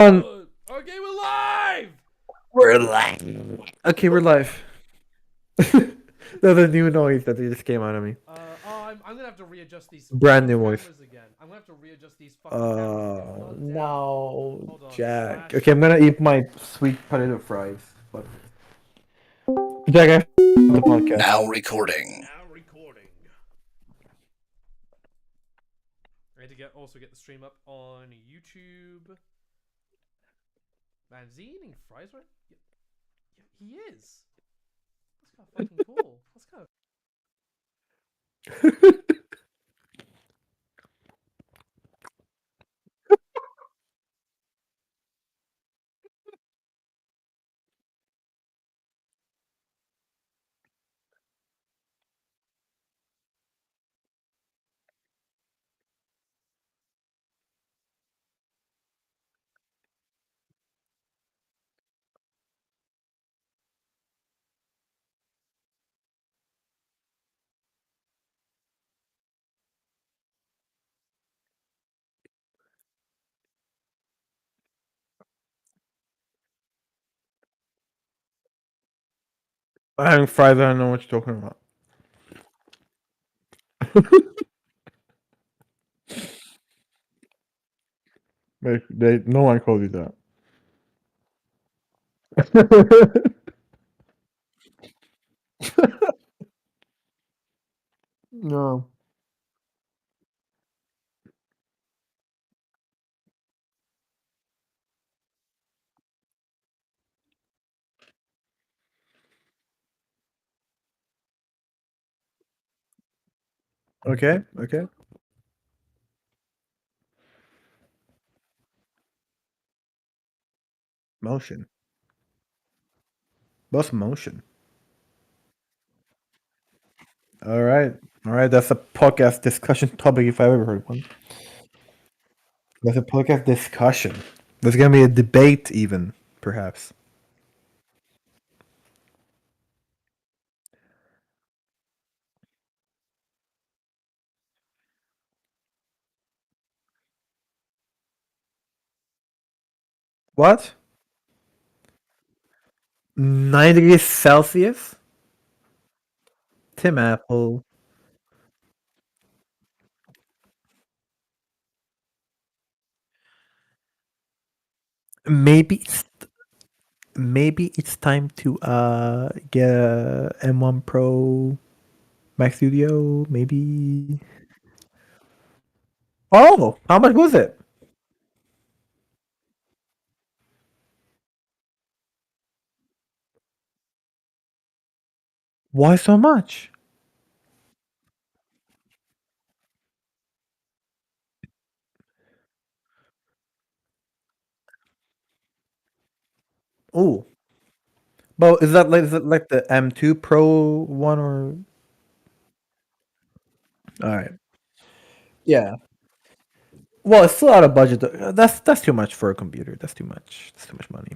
Okay, we're live. We're live. Okay, we're live. That's a new noise that just came out of me. I'm gonna have to readjust these Brand fucking new voice. cameras again. I'm gonna have to readjust these fucking cameras again. God damn it. No, Hold on. Jack. Slash. Okay, I'm gonna eat my sweet potato fries. But Jack, I the podcast. Now recording. Now recording. I need to also get the stream up on YouTube. Man, is he eating fries right? Yeah, he is. That's kind of fucking cool. That's kind of. I'm having fries. I don't know what you're talking about. No one called you that. No. Okay. Okay. Motion. What's motion? All right. All right. That's a podcast discussion topic if I ever heard one. That's a podcast discussion. There's gonna be a debate, even perhaps. What? 9 degrees Celsius? Tim Apple. Maybe it's time to get a M1 Pro Mac Studio. Maybe. Oh, how much was it? Why so much? Oh, but is it like the M2 Pro one or? All right. Yeah. Well, it's still out of budget. That's too much for a computer. That's too much. That's too much money.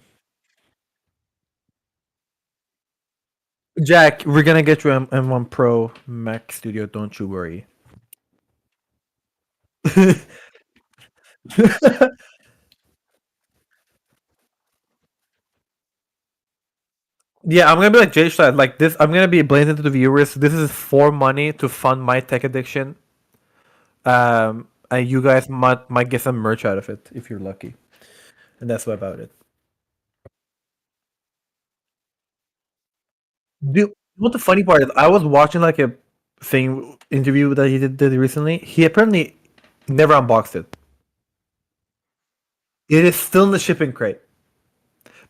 Jack, we're gonna get you M1 Pro Mac Studio. Don't you worry. Yeah, I'm gonna be like Jay said, like this. I'm gonna be blatant to the viewers. This is for money to fund my tech addiction. And you guys might get some merch out of it if you're lucky, and that's what about it. Dude, what the funny part is, I was watching like a thing interview that he did recently. He apparently never unboxed it. It is still in the shipping crate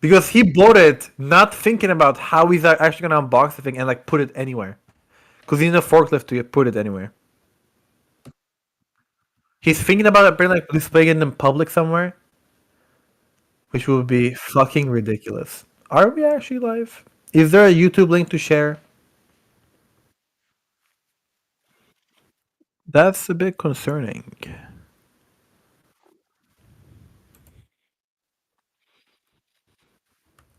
because he bought it not thinking about how he's actually gonna unbox the thing and like put it anywhere. Because he needs a forklift to put it anywhere. He's thinking about it, like displaying it in public somewhere, which would be fucking ridiculous. Are we actually live? Is there a YouTube link to share? That's a bit concerning.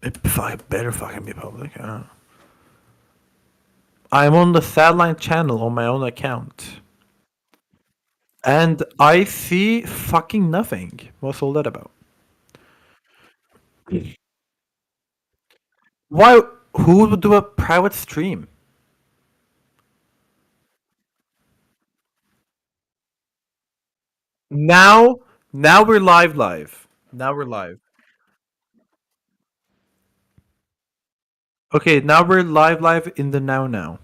It better fucking be public. I'm on the satellite channel on my own account. And I see fucking nothing. What's all that about? Why? Who would do a private stream? Now, now we're live, live. Now we're live. Okay, now we're live, live in the now, now.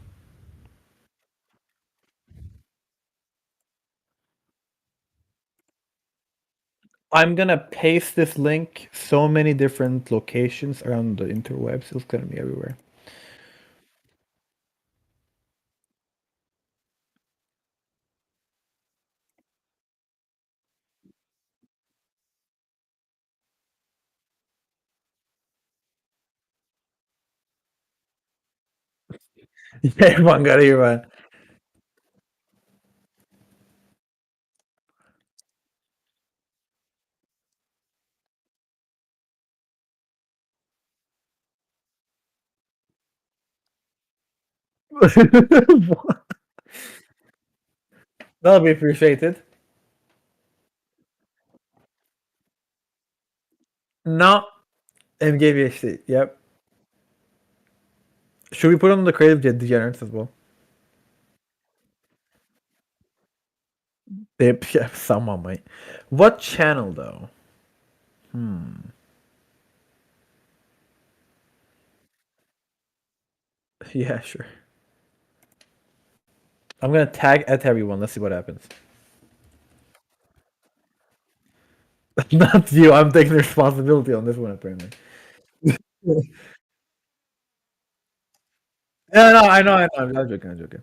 I'm gonna paste this link so many different locations around the interwebs. It's gonna be everywhere. Yeah, everyone got it, man. That'll be appreciated. No, MKBHD. Yep. Should we put on the creative degenerates as well? Yep, yeah, someone might. What channel though? Yeah, sure. I'm gonna tag at everyone. Let's see what happens. Not you. I'm taking responsibility on this one apparently. Yeah, no, I know, I know. I'm not joking. I'm joking.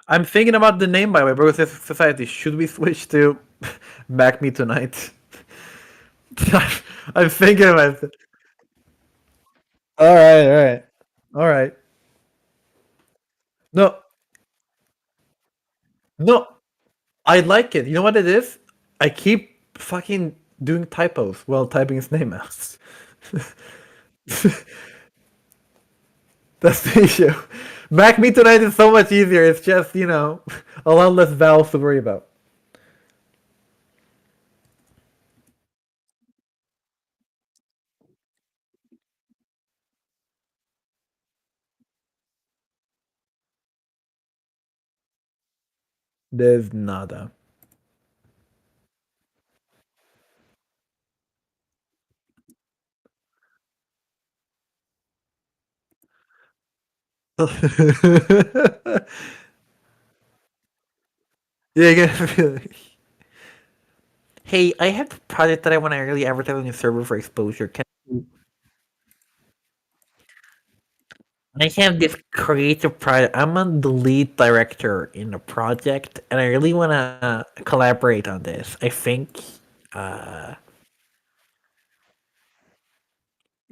I'm thinking about the name by the way, bro. Society. Should we switch to Back Me Tonight? I'm thinking about it. All right, all right. No, no. I like it. You know what it is? I keep fucking doing typos while typing his name out. That's the issue. Mac Me Tonight is so much easier. It's just, a lot less vowels to worry about. There's nada. Yeah, you get hey, I have a project that I want to really advertise on your server for exposure. I have this creative project. I'm the lead director in the project, and I really want to collaborate on this. I think. Uh,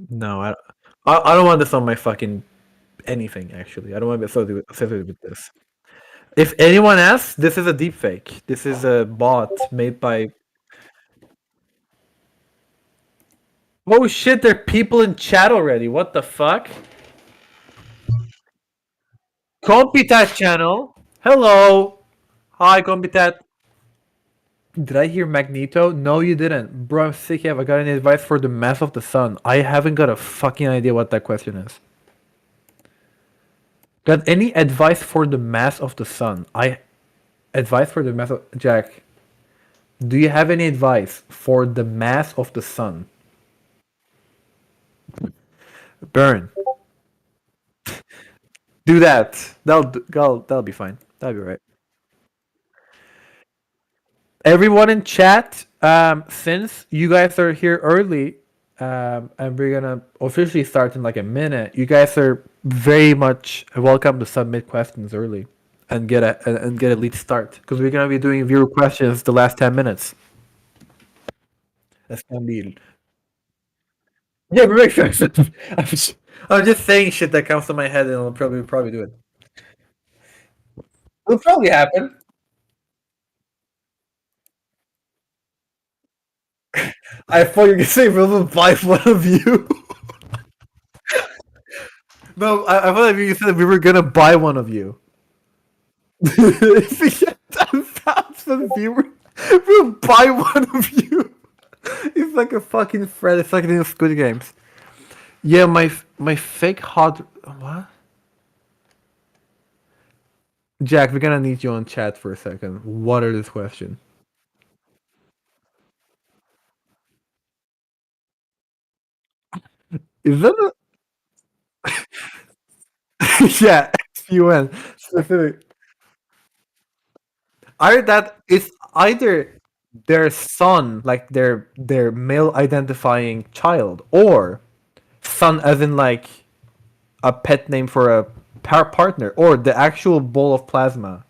no, I don't want this on my fucking anything. Actually, I don't want to be associated with this. If anyone asks, this is a deepfake. This is a bot made by. Oh shit! There are people in chat already. What the fuck? Compitat channel. Hello. Hi, Compitat. Did I hear Magneto? No, you didn't. Bro, I'm sick. Have I got any advice for the mass of the sun? I haven't got a fucking idea what that question is. Got any advice for the mass of the sun? Advice for the mass of Jack. Do you have any advice for the mass of the sun? Burn. Do that. That'll be fine. That'll be right. Everyone in chat, since you guys are here early, and we're gonna officially start in like a minute, you guys are very much welcome to submit questions early and get a lead start because we're gonna be doing viewer questions the last 10 minutes. That's gonna be yeah, but make sure. I'm just saying shit that comes to my head and I'll probably do it. It'll probably happen. I thought you were gonna say we'll buy one of you. No, I thought you said we were gonna buy one of you. If we get 10,000 viewers, we'll buy one of you. It's like a fucking thread. It's like in Squid Games. Yeah, my fake hot. What? Jack, we're gonna need you on chat for a second. What are this question? Is that a yeah, XUN specific? Either that it's either their son, like their male identifying child, or son as in like a pet name for a partner, or the actual ball of plasma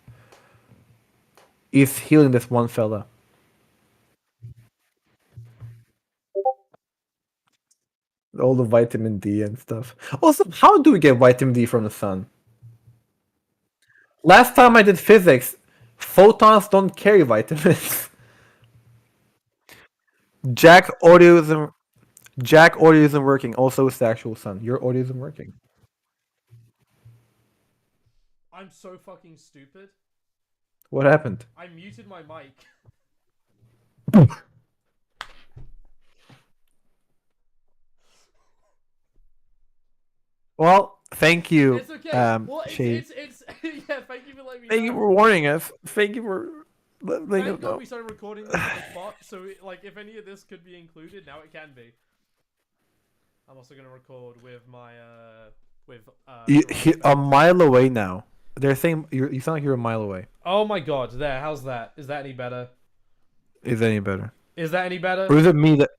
is healing this one fella. All the vitamin D and stuff. Also, how do we get vitamin D from the sun? Last time I did physics, photons don't carry vitamins. Jack audio isn't Jack audio isn't working. Also, it's the actual sun. Your audio isn't working. I'm so fucking stupid. What happened? I muted my mic. Well, thank you. It's okay. Well, Shade. it's yeah. Thank you for letting me Thank know. you for warning us. Thank you for letting Thank us God know. we started recording this on the spot, so like if any of this could be included, now it can be. I'm also gonna record with my A mile away now. They're saying you sound like you're a mile away. Oh my God! There. How's that? Is that any better? Is that any better? Is that any better? Or is it me that,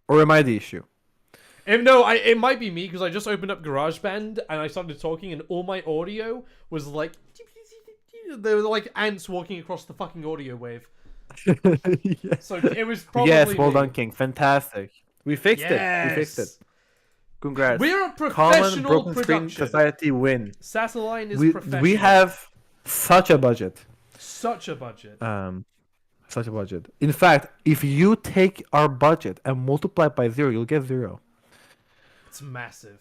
or am I the issue? No, it might be me because I just opened up GarageBand and I started talking and all my audio was like there were like ants walking across the fucking audio wave. Yeah. So it was probably Yes, well me. done, King. Fantastic. We fixed it. We fixed it. Congrats. We're a Common professional Broken Screen production. Society win. Sassaline is We professional. have such a budget. Such a budget. Such a budget. In fact, if you take our budget and multiply it by 0, you'll get 0. It's massive,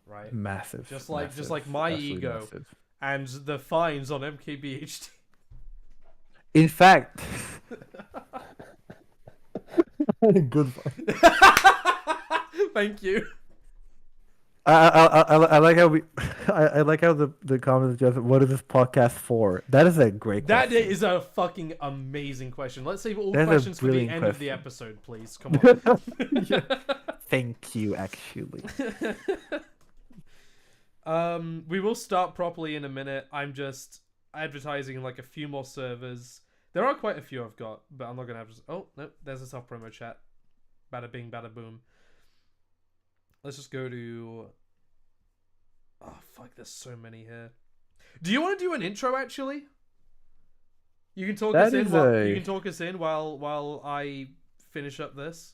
right? Massive. Just like massive, my absolutely ego massive. and the fines on MKBHD. In fact, good. Thank you. I like how we I like how the comments just what is this podcast for? That is a great question. That is a fucking amazing question. Let's save all That's a questions for the brilliant end of the question. episode, please. Come on. Thank you, actually. We will start properly in a minute. I'm just advertising like a few more servers. There are quite a few I've got, but I'm not gonna have. Oh no, there's a self promo chat. Bada bing, bada boom. Let's just go to. Oh fuck! There's so many here. Do you want to do an intro? Actually, you can talk us in. You can talk us in while I finish up this.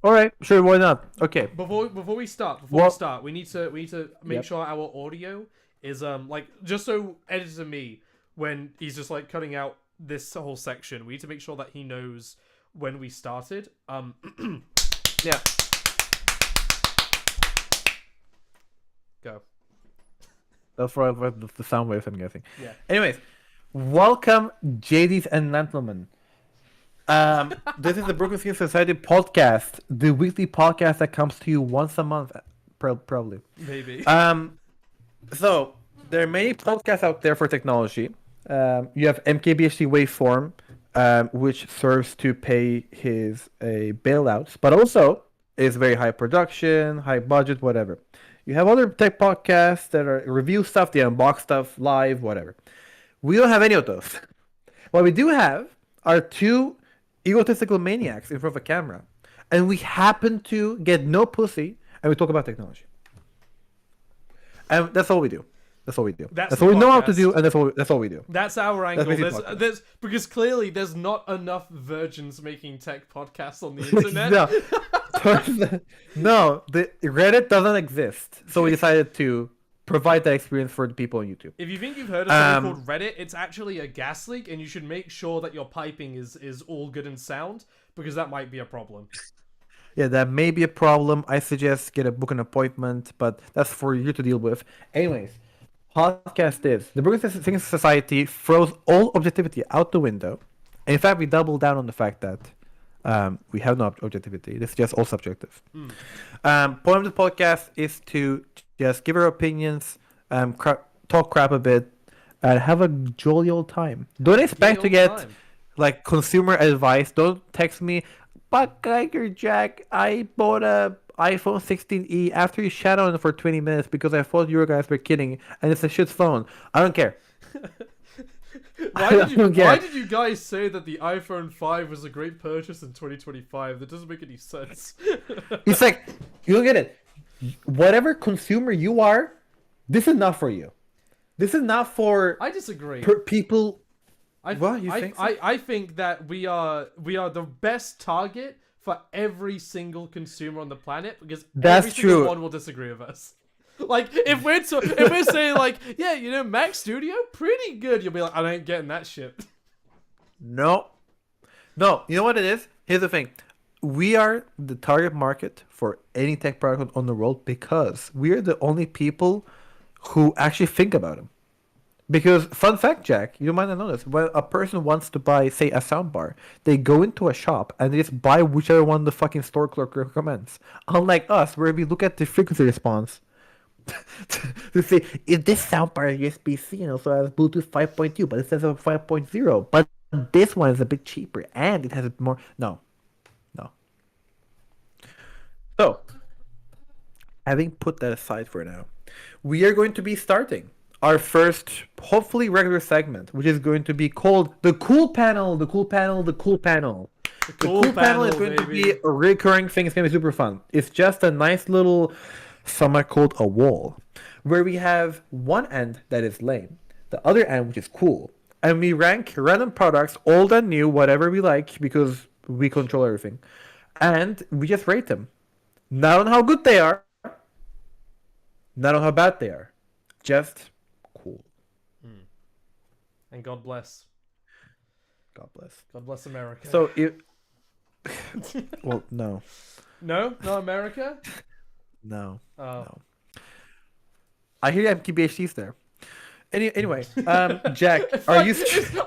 All right, sure, why not? Okay. Before we start, we need to make sure our audio is like just so editor me when he's just like cutting out this whole section. We need to make sure that he knows when we started. Yeah. Go. That's the sound waves, I'm guessing. Yeah. Anyways, welcome, JDs and gentlemen. This is the Broken Screen Society podcast, the weekly podcast that comes to you once a month, probably. Maybe. So there are many podcasts out there for technology. You have MKBHD Waveform, which serves to pay his bailouts, but also is very high production, high budget, whatever. You have other tech podcasts that are review stuff, they unbox stuff, live, whatever. We don't have any of those. What we do have are two egotistical maniacs in front of a camera, and we happen to get no pussy, and we talk about technology. And that's all we do. That's all we do. That's all we know how to do, and that's all we do. That's our angle. That's There's because clearly there's not enough virgins making tech podcasts on the internet. No, the Reddit doesn't exist, so we decided to provide that experience for the people on YouTube. If you think you've heard of something Um, called Reddit, it's actually a gas leak, and you should make sure that your piping is all good and sound, because that might be a problem. Yeah, that may be a problem. I suggest get a book an appointment, but that's for you to deal with. Anyways, podcast is the Brooklyn Thinking Society throws all objectivity out the window. And in fact, we double down on the fact that we have no objectivity. This is just all subjective. Point of the podcast is to just give our opinions, talk crap a bit, and have a jolly old time. Don't expect to get like consumer advice. Don't text me, but Geiger Jack, I bought a iPhone 16e after you shat on it for 20 minutes because I thought you guys were kidding, and it's a shit phone. I don't care. Why did you guys say that the iPhone 5 was a great purchase in 2025? That doesn't make any sense. It's like, you don't get it. Whatever consumer you are, this is not for you. This is not for I disagree. People. What you think? I think that we are the best target for every single consumer on the planet, because That's every single true. one will didisagree with us. Like if we're saying like, yeah, you know, Mac Studio pretty good, you'll be like, I ain't getting that shit. No. You know what it is? Here's the thing. We are the target market for any tech product on the world because we are the only people who actually think about them. Because, fun fact, Jack, you might not know this, when a person wants to buy, say, a soundbar, they go into a shop and they just buy whichever one the fucking store clerk recommends. Unlike us, where we look at the frequency response to see, if this soundbar is USB-C and also has Bluetooth 5.2, but it says 5.0, but this one is a bit cheaper and it has more... No. So, having put that aside for now, we are going to be starting our first, hopefully regular segment, which is going to be called the Cool Panel. The Cool Panel is going to be a recurring thing. It's going to be super fun. It's just a nice little, some might call it a wall, where we have one end that is lame, the other end which is cool, and we rank random products, old and new, whatever we like, because we control everything, and we just rate them. Not on how good they are, not on how bad they are, just cool. And God bless. God bless. God bless America. So if well, no. No, not America. No. Oh. No. I hear MKBHD's there. Anyway, Jack, are you?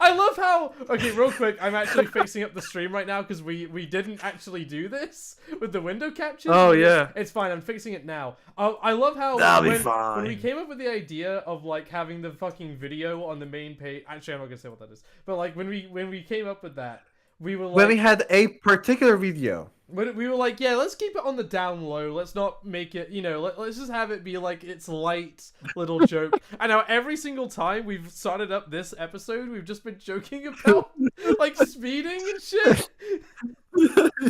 I love how. Okay, real quick. I'm actually fixing up the stream right now because we didn't actually do this with the window capture. Oh yeah. It's fine. I'm fixing it now. I love how when we came up with the idea of like having the fucking video on the main page. Actually, I'm not gonna say what that is. But like when we came up with that, we were like, when we had a particular video. We were like, yeah, let's keep it on the down low. Let's not make it, you know, let's just have it be like it's light little joke. And now every single time we've started up this episode, we've just been joking about like speeding and shit.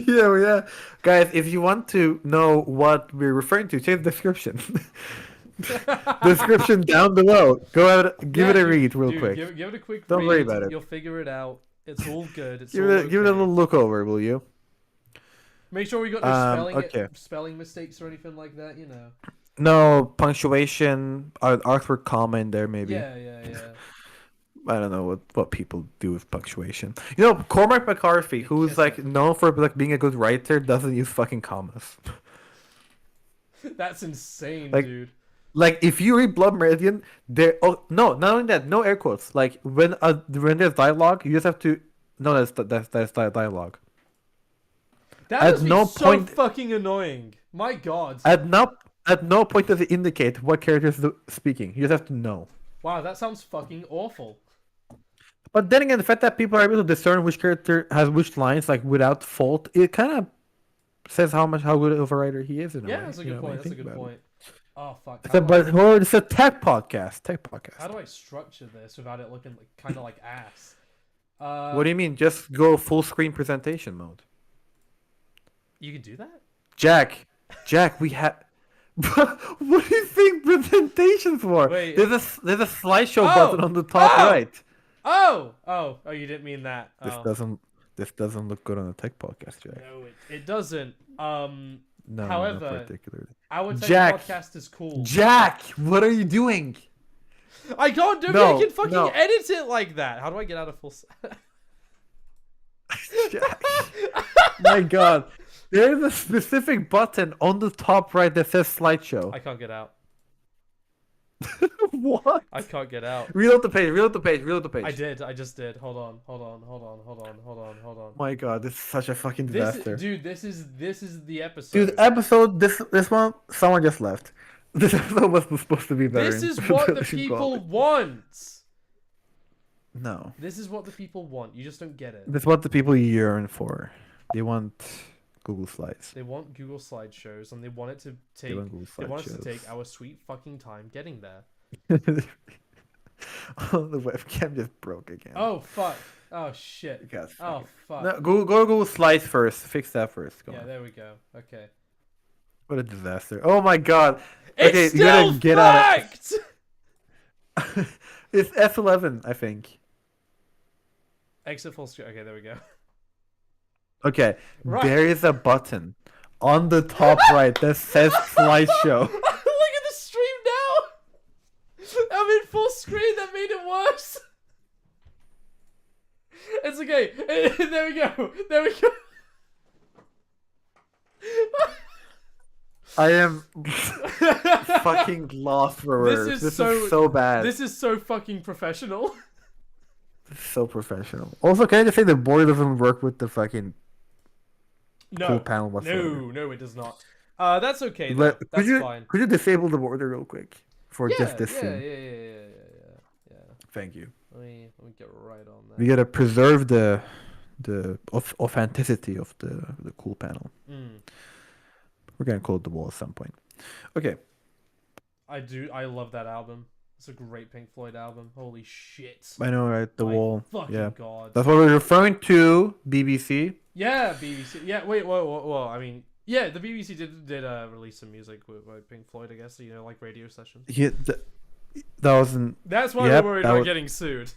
Yeah. Guys, if you want to know what we're referring to, check the description. Description down below. Go out, give it a read real quick. Give it a quick Don't read. worry about it. You'll figure it out. It's all good. It's give it a little look over, will you? Make sure we got no okay. spelling mistakes or anything like that, you know. No punctuation, artwork comma in there maybe. Yeah. I don't know what people do with punctuation. You know, Cormac McCarthy, who's like known for like being a good writer, doesn't use fucking commas. That's insane, like, dude. Like if you read Blood Meridian, not only that, no air quotes. Like when there's dialogue, you just have to that's dialogue. That is so fucking annoying. My God. At no point does it indicate what character is speaking. You just have to know. Wow, that sounds fucking awful. But then again, the fact that people are able to discern which character has which lines, like without fault, it kind of says how good of a writer he is. That's a good point. That's a good point. Oh fuck. It's a tech podcast. How do I structure this without it looking like kind of like ass? What do you mean? Just go full screen presentation mode. You can do that? Jack, we have. What do you think presentations for? Wait, there's a slideshow button on the top right. Oh, you didn't mean that. This doesn't look good on a tech podcast, Jack. No, it doesn't. No, however, not particularly. Our Tech Jack. podcast is cool. Jack, what are you doing? I can't do it. No, I can fucking no. edit it like that. How do I get out of full? Jack. My God, there's a specific button on the top right that says slideshow. I can't get out. What? I can't get out. Reload the page. Reload the page. Reload the page. I did. I just did. Hold on. Hold on. Hold on. Hold on. Hold on. Hold on. My God, this is such a fucking disaster. Dude, this is the episode. Dude, episode this one, someone just left. This episode was supposed to be better. This is what the people want. No. This is what the people want. You just don't get it. That's what the people yearn for. They want Google Slides. They want Google slideshows, and they want it to take. They want us to take our sweet fucking time getting there. Oh, the webcam just broke again. Oh fuck! Oh shit! Oh fuck! No, go Google Slides first. Fix that first. Come yeah, on. there we go. Okay. What a disaster! Oh my God. It's Okay, still you gotta get fact! out of it. It's F11, I think. Exit full screen. Okay, there we go. Okay, Right. there is a button on the top right that says slideshow. Look at the stream now. I'm in full screen. That made it worse. It's okay. There we go. There we go. I am fucking lost for words. This is so bad. This is so fucking professional. This is so professional. Also, can I just say the board doesn't work with the fucking cool panel whatsoever? No, it does not. That's okay. Though. That's fine. Could you disable the border real quick for just this scene? Yeah. Thank you. Let me get right on that. We gotta preserve the authenticity of the cool panel. We're gonna code the wall at some point. Okay. I love that album. It's a great Pink Floyd album. Holy shit. I know, right? The wall. Fucking God. That's what we're referring to. BBC. Yeah, BBC. Yeah, wait, whoa. I mean, yeah, the BBC did release some music with Pink Floyd, I guess. You know, like radio sessions. Yeah, that wasn't. That's why we're worried about getting sued.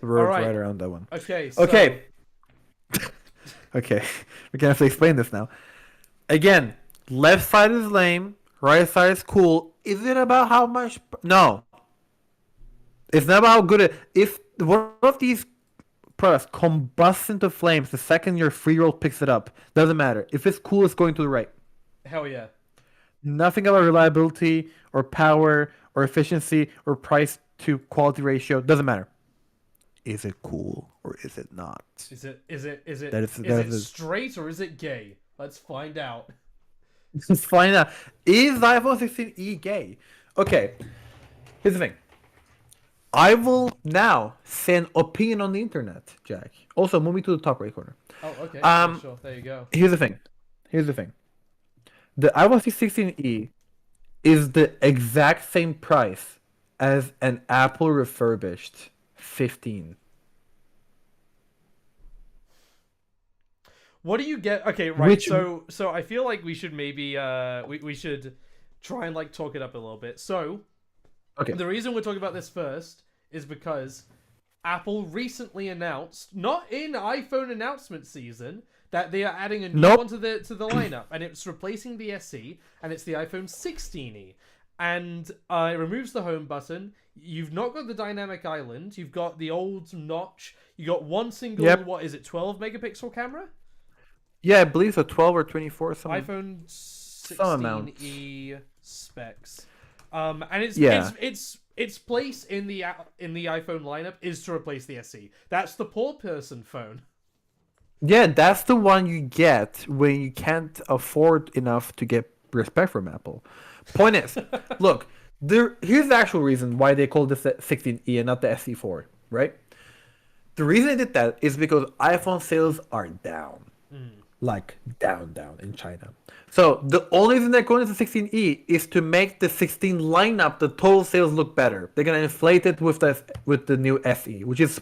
We're right around that one. Okay. So... Okay. Okay. We can actually explain this now. Again, left side is lame. Right side is cool. Is it about how much? No. It's not about how good it. If one of these products combusts into flames the second your 3-year-old picks it up, doesn't matter. If it's cool, it's going to the right. Hell yeah. Nothing about reliability or power or efficiency or price to quality ratio. Doesn't matter. Is it cool or is it not? Is it straight or is it gay? Let's find out. Let's find out. Is the iPhone 16e gay? Okay. Here's the thing. I will now say an opinion on the internet, Jack. Also, move me to the top right corner. Oh, okay. Sure. There you go. Here's the thing. The iPhone 16e is the exact same price as an Apple refurbished 15. What do you get? Okay, right. So I feel like we should maybe we should try and like talk it up a little bit. So okay, the reason we're talking about this first is because Apple recently announced, not in iPhone announcement season, that they are adding a new one to the lineup, and it's replacing the SE, and it's the iPhone 16e, and it removes the home button. You've not got the dynamic island. You've got the old notch. You got one single. What is it? 12 megapixel camera. Yeah, I believe so. 12 or 24. iPhone 16e specs. And its place in the iPhone lineup is to replace the SE. That's the poor person phone. Yeah, that's the one you get when you can't afford enough to get respect from Apple. Point is, look, here's the actual reason why they called this 16e and not the SE4, right? The reason they did that is because iPhone sales are down. Like down in China. So the only reason they're going to the 16e is to make the 16 lineup, the total sales, look better. They're gonna inflate it with the new SE, which is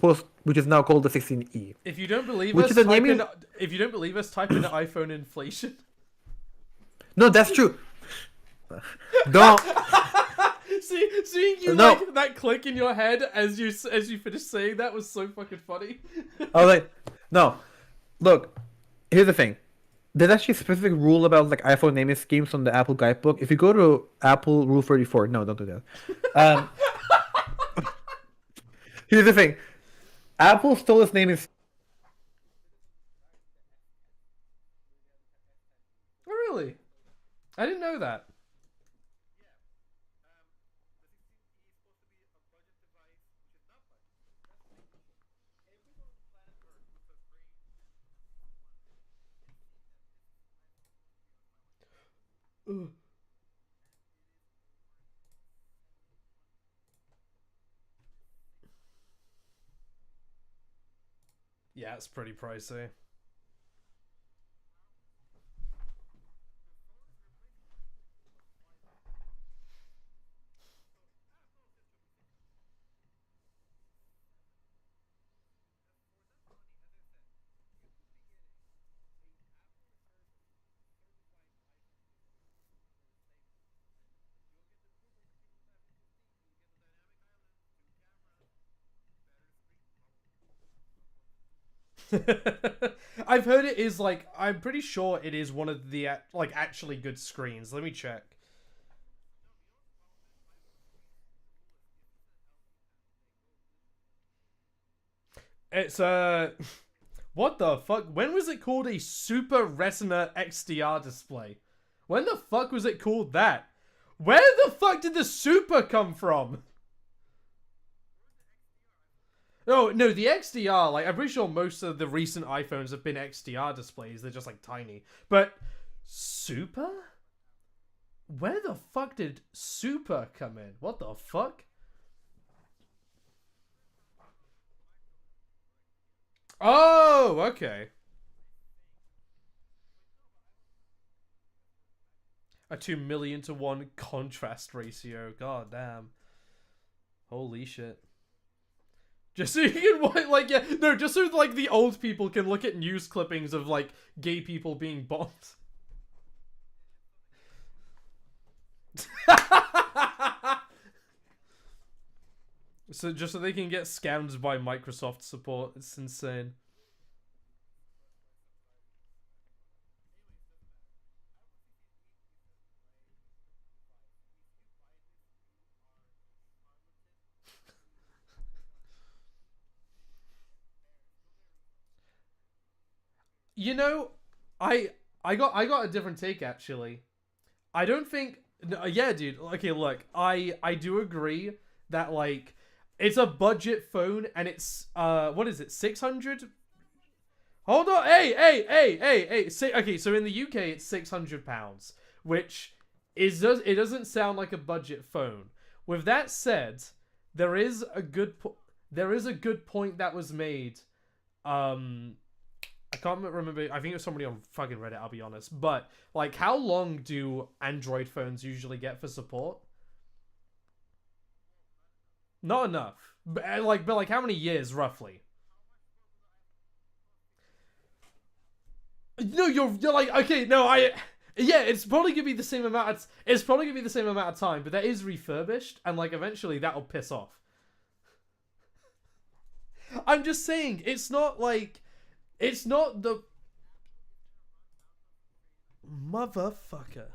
now called the 16e. If you don't believe us, type in iPhone inflation. No, that's true. Don't. Seeing you like that click in your head as you finished saying that was so fucking funny. I was like, no, look. Here's the thing. there's actually a specific rule about like iPhone naming schemes on the Apple guidebook. If you go to Apple Rule 34, no, don't do that. Um, Here's the thing: Apple stole its naming. Oh, really? I didn't know that. Ugh. Yeah, it's pretty pricey. I've heard it is like I'm pretty sure it is one of the like actually good screens. Let me check. It's what the fuck? When was it called a Super Retina XDR display? When the fuck was it called that? Where the fuck did the Super come from? No, the XDR, like, I'm pretty sure most of the recent iPhones have been XDR displays. They're just, like, tiny. But, Super? Where the fuck did Super come in? What the fuck? Oh, okay. A 2,000,000 to 1 contrast ratio. God damn. Holy shit. Just so you can, like, yeah, no, just so, like, the old people can look at news clippings of, like, gay people being bombed. So just so they can get scammed by Microsoft support. It's insane. You know, I I got a different take actually. I don't think no, yeah, dude. Okay, look. I do agree that like it's a budget phone and it's what is it? 600. Hold on. Hey. Okay, so in the UK it's £600, which it doesn't sound like a budget phone. With that said, there is a there is a good point that was made. Um I can't remember. I think it was somebody on fucking Reddit. I'll be honest, but like, how long do Android phones usually get for support? Not enough. But like, how many years roughly? No, you're like, okay, no, yeah, it's probably gonna be the same amount. It's probably gonna be the same amount of time, but that is refurbished, and like eventually that'll piss off. I'm just saying, it's not the motherfucker.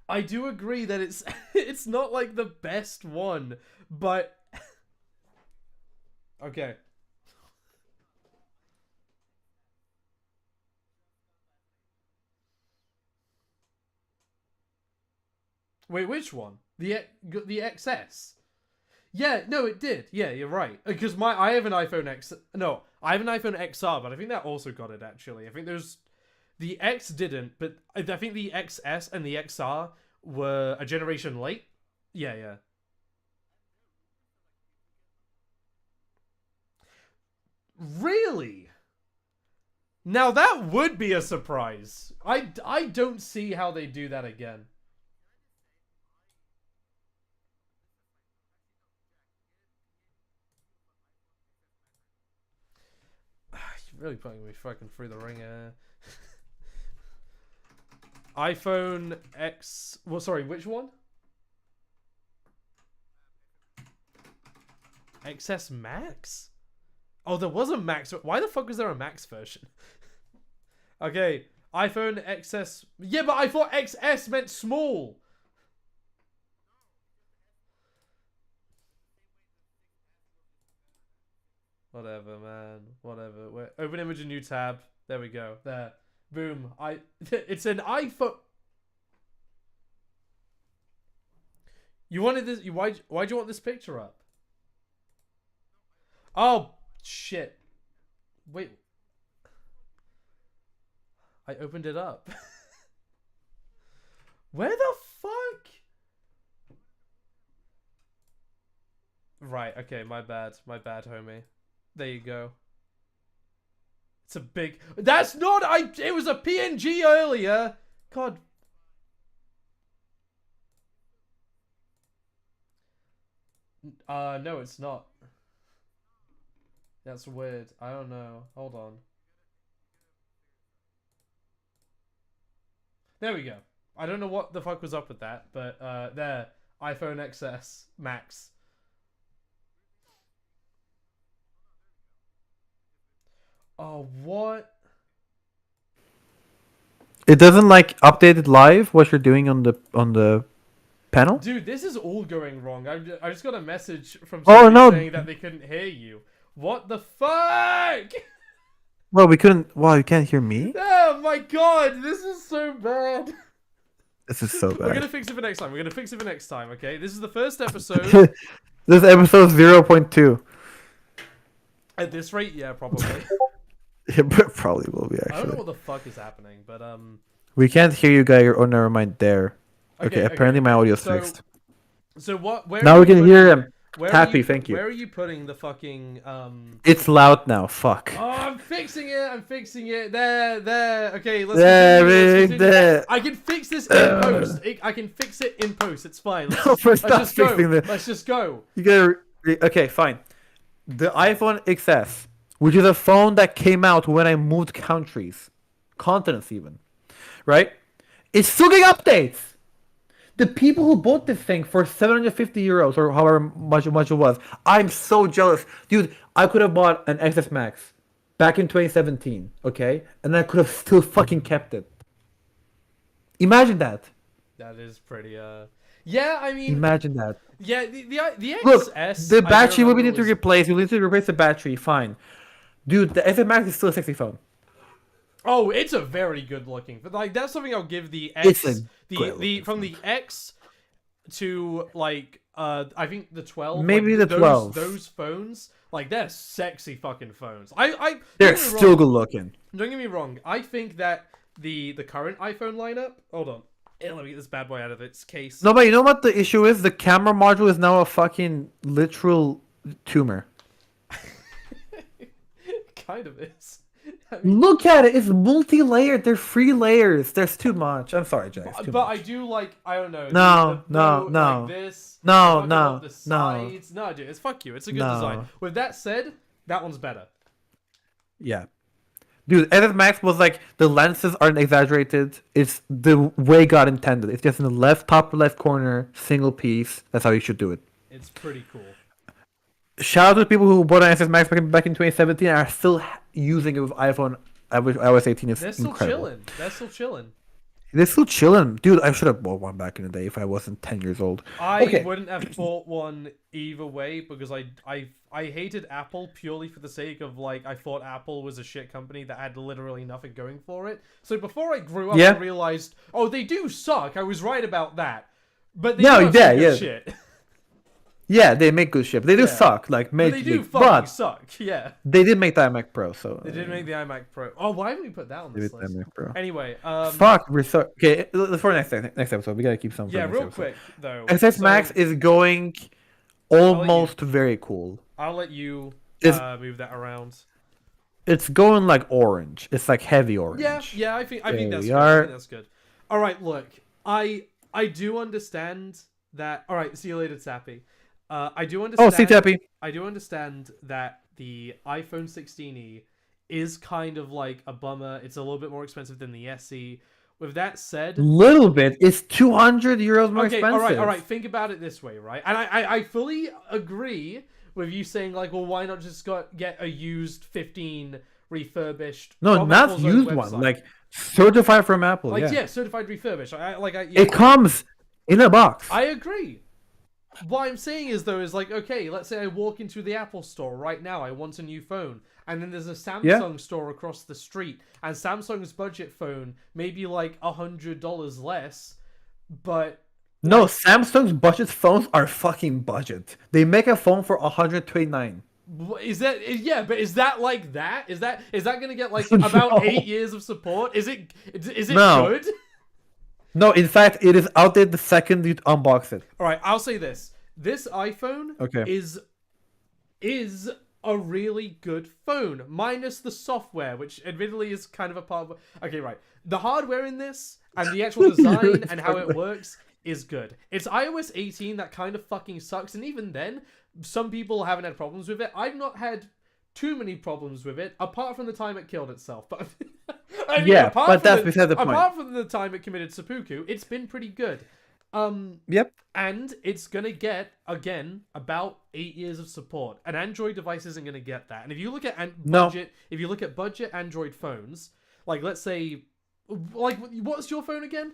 I do agree that it's it's not like the best one, but okay. Wait, which one? The XS? Yeah, no, it did. Yeah, you're right. Because my I have an iPhone X. No, I have an iPhone XR, but I think that also got it actually. I think there's the X didn't, but I think the XS and the XR were a generation late. Yeah, yeah. Really? Now that would be a surprise. I don't see how they do that again. You're really putting me fucking through the ringer. iPhone X. Well, sorry, which one? XS Max? Oh, there was a Max. Why the fuck was there a Max version? Okay, iPhone XS. Yeah, but I thought XS meant small. Whatever, man. Whatever. Wait, open image, a new tab. There we go. There. Boom. It's an iPhone. You wanted this. Why'd you want this picture up? Oh shit. Wait. I opened it up. Where the fuck? Right. Okay. My bad. My bad, homie. There you go. It's a big. That's not. It was a PNG earlier. God. No, it's not. That's weird. I don't know. Hold on. There we go. I don't know what the fuck was up with that, but there. iPhone XS Max. Oh, what? It doesn't like update it live what you're doing on the panel. Dude, this is all going wrong. I just got a message from Oh, somebody no. saying that they couldn't hear you. What the fuck? Well, we couldn't. Wow, you can't hear me. Oh my god, this is so bad. This is so We're bad. gonna fix it for next time. We're gonna fix it for next time, okay? This is the first episode. This is episode 0.2. At this rate, yeah, probably. It probably will be I don't know actually. what the fuck is happening, but We can't hear you, guy. Oh, never mind. There. Okay. Apparently my audio's fixed. So what? Where Now are we you can putting- hear him. where are Happy, thank you. Where are you putting the fucking It's loud now. Fuck. Oh, I'm fixing it. I'm fixing it. There. Okay, let's There, continue. Let's big continue. there. I can fix this in post. I can fix it in post. It's fine. Let's No, just, first let's stop just go. fixing this. Let's just go. You gotta. Okay, fine. The iPhone XS, which is a phone that came out when I moved countries, continents even, right? It's still getting updates. The people who bought this thing for 750 euros or however much it was, I'm so jealous. Dude, I could have bought an XS Max back in 2017, okay? And I could have still fucking kept it. Imagine that. That is pretty. Yeah, I mean. Imagine that. Yeah, the XS. Look, the I battery will be remember need to was- replace. You need to replace the battery, fine. Dude, the XS Max is still a sexy phone. Oh, it's a very good looking. But like that's something I'll give the It's X. a The great from the X to like I think the 12. Maybe like, the 12. Those phones, like they're sexy fucking phones. They're don't get me still wrong, good looking. Don't get me wrong. I think that the current iPhone lineup. Hold on. Let me get this bad boy out of its case. No, but you know what the issue is? The camera module is now a fucking literal tumor. Kind of is. I mean, Look at it. It's multi-layered. They're 3 layers. There's too much. I'm sorry, Jay. it's too but much. I do like. I don't know. No, no, like no. this. No, I fucking no, love the no. sides. No, dude, it's fuck you. It's a good No. design. With that said, that one's better. Yeah. Dude, XS Max was like, the lenses aren't exaggerated. It's the way God intended. It's just in the top left corner, single piece. That's how you should do it. It's pretty cool. Shout out to the people who bought an XS Max back in 2017 and are still using it with iPhone iOS 18. It's They're still incredible. chilling. They're still chilling. They're still chilling. Dude, I should have bought one back in the day if I wasn't 10 years old. I Okay. wouldn't have bought one either way because I hated Apple purely for the sake of like I thought Apple was a shit company that had literally nothing going for it. So before I grew up Yeah. and realized, oh, they do suck. I was right about that. But they No, do have yeah, some good yeah. shit. Yeah, they make good shit. They do Yeah. suck, like But they do majorly. fucking But suck. Yeah. they did make the iMac Pro, so They did make the iMac Pro. Oh, why haven't we put that on they this did the list? iMac Pro. Anyway, Fuck, we're so okay. For next episode, we gotta keep some. for yeah, next real episode. quick though. XS So, Max is going almost very cool. I'll let you Is- move that around. It's going like orange. It's like heavy orange. Yeah, I think There that's we good. I are. think that's good. All right, look, I do understand that. All right, see you later, Sappy. I do Oh, understand. see, Tappy. I do understand that the iPhone 16e is kind of like a bummer. It's a little bit more expensive than the SE. With that said, Little bit. It's 200 euros more okay, expensive. all right. Think about it this way, right? And I fully agree with you saying like, well, why not just get a used 15 refurbished? No, from not Apple's own used one. website? Like certified from Apple. Like, yeah. yeah, certified refurbished. Yeah. It comes in a box. I agree. What I'm saying is, though, is like, okay, let's say I walk into the Apple store right now. I want a new phone. And then there's a Samsung store across the street. And Samsung's budget phone may be like $100 less. But... No, Samsung's budget phones are fucking budget. They make a phone for $129. Is that... Yeah, but is that like that? Is that going to get like about 8 years of support? Is it good? No, in fact, it is outdated the second you unbox it. All right, I'll say this. This iPhone is a really good phone, minus the software, which admittedly is kind of a part of... Okay, right. The hardware in this and the actual design and how it works is good. It's iOS 18 that kind of fucking sucks, and even then, some people haven't had problems with it. I've not had too many problems with it, apart from the time it killed itself. But I mean, but that's beside the point. Apart from the time it committed seppuku, it's been pretty good. Yep. And it's gonna get, again, about 8 years of support. An Android device isn't gonna get that. And if you look at budget Android phones, like let's say, like what's your phone again?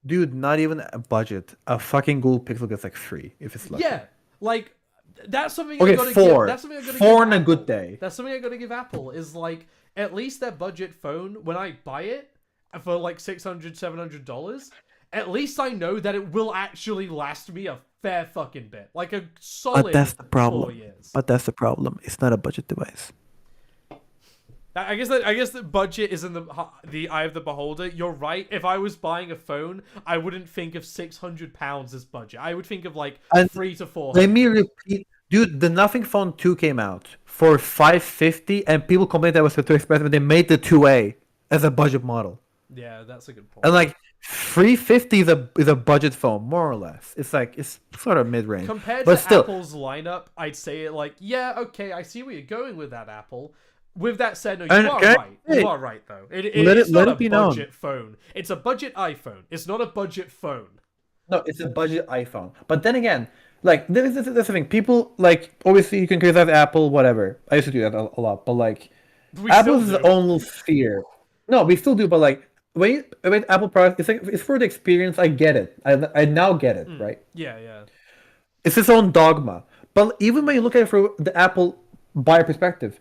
Dude, not even a budget. A fucking Google Pixel gets like 3 if it's lucky. Yeah, like that's something. Okay, I gotta 4. Give, that's something I gotta 4 give on a Apple. good day. That's something I gotta give Apple is like at least their budget phone. When I buy it for like $600-$700, at least I know that it will actually last me a fair fucking bit, like a solid. But that's the problem. 4 years. But that's the problem. It's not a budget device. I guess the budget is in the eye of the beholder. You're right. If I was buying a phone, I wouldn't think of £600 as budget. I would think of like $300 to $400. Let me repeat, dude. The Nothing Phone 2 came out for $550, and people complained that was too expensive. They made the 2A as a budget model. Yeah, that's a good point. And like $350 is a budget phone, more or less. It's like it's sort of mid range. Compared but to still, Apple's lineup, I'd say it like, yeah, okay, I see where you're going with that, Apple. With that said, no, you are right. You are right, though. It's not a budget phone. It's a budget iPhone. It's not a budget phone. No, it's a budget iPhone. But then again, like this is the thing. People like obviously you can criticize Apple, whatever. I used to do that a lot, but like Apple's its own little sphere. No, we still do, but like when Apple products, it's for the experience. I get it. I now get it, right? Yeah. It's its own dogma. But even when you look at it from the Apple buyer perspective,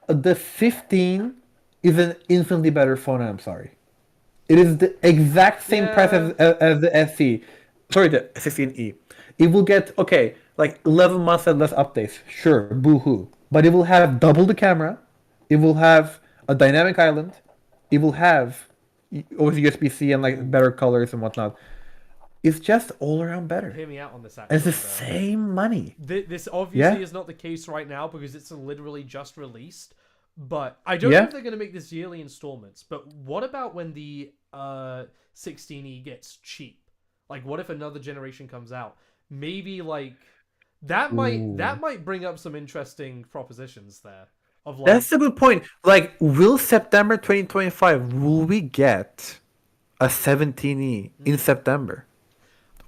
the 15 is an infinitely better phone. I'm sorry. It is the exact same price as the SE. Sorry, the 16E. It will get, like 11 months and less updates. Sure, boo-hoo. But it will have double the camera. It will have a dynamic island. It will have obviously USB-C and like better colors and whatnot. It's just all around better. Hear me out on this, actually. It's the same money. This obviously is not the case right now because it's literally just released. But I don't know if they're going to make this yearly installments. But what about when the 16E gets cheap? Like, what if another generation comes out? Maybe like that might bring up some interesting propositions there. Of like, that's a good point. Like, will September 2025 will we get a 17E in September?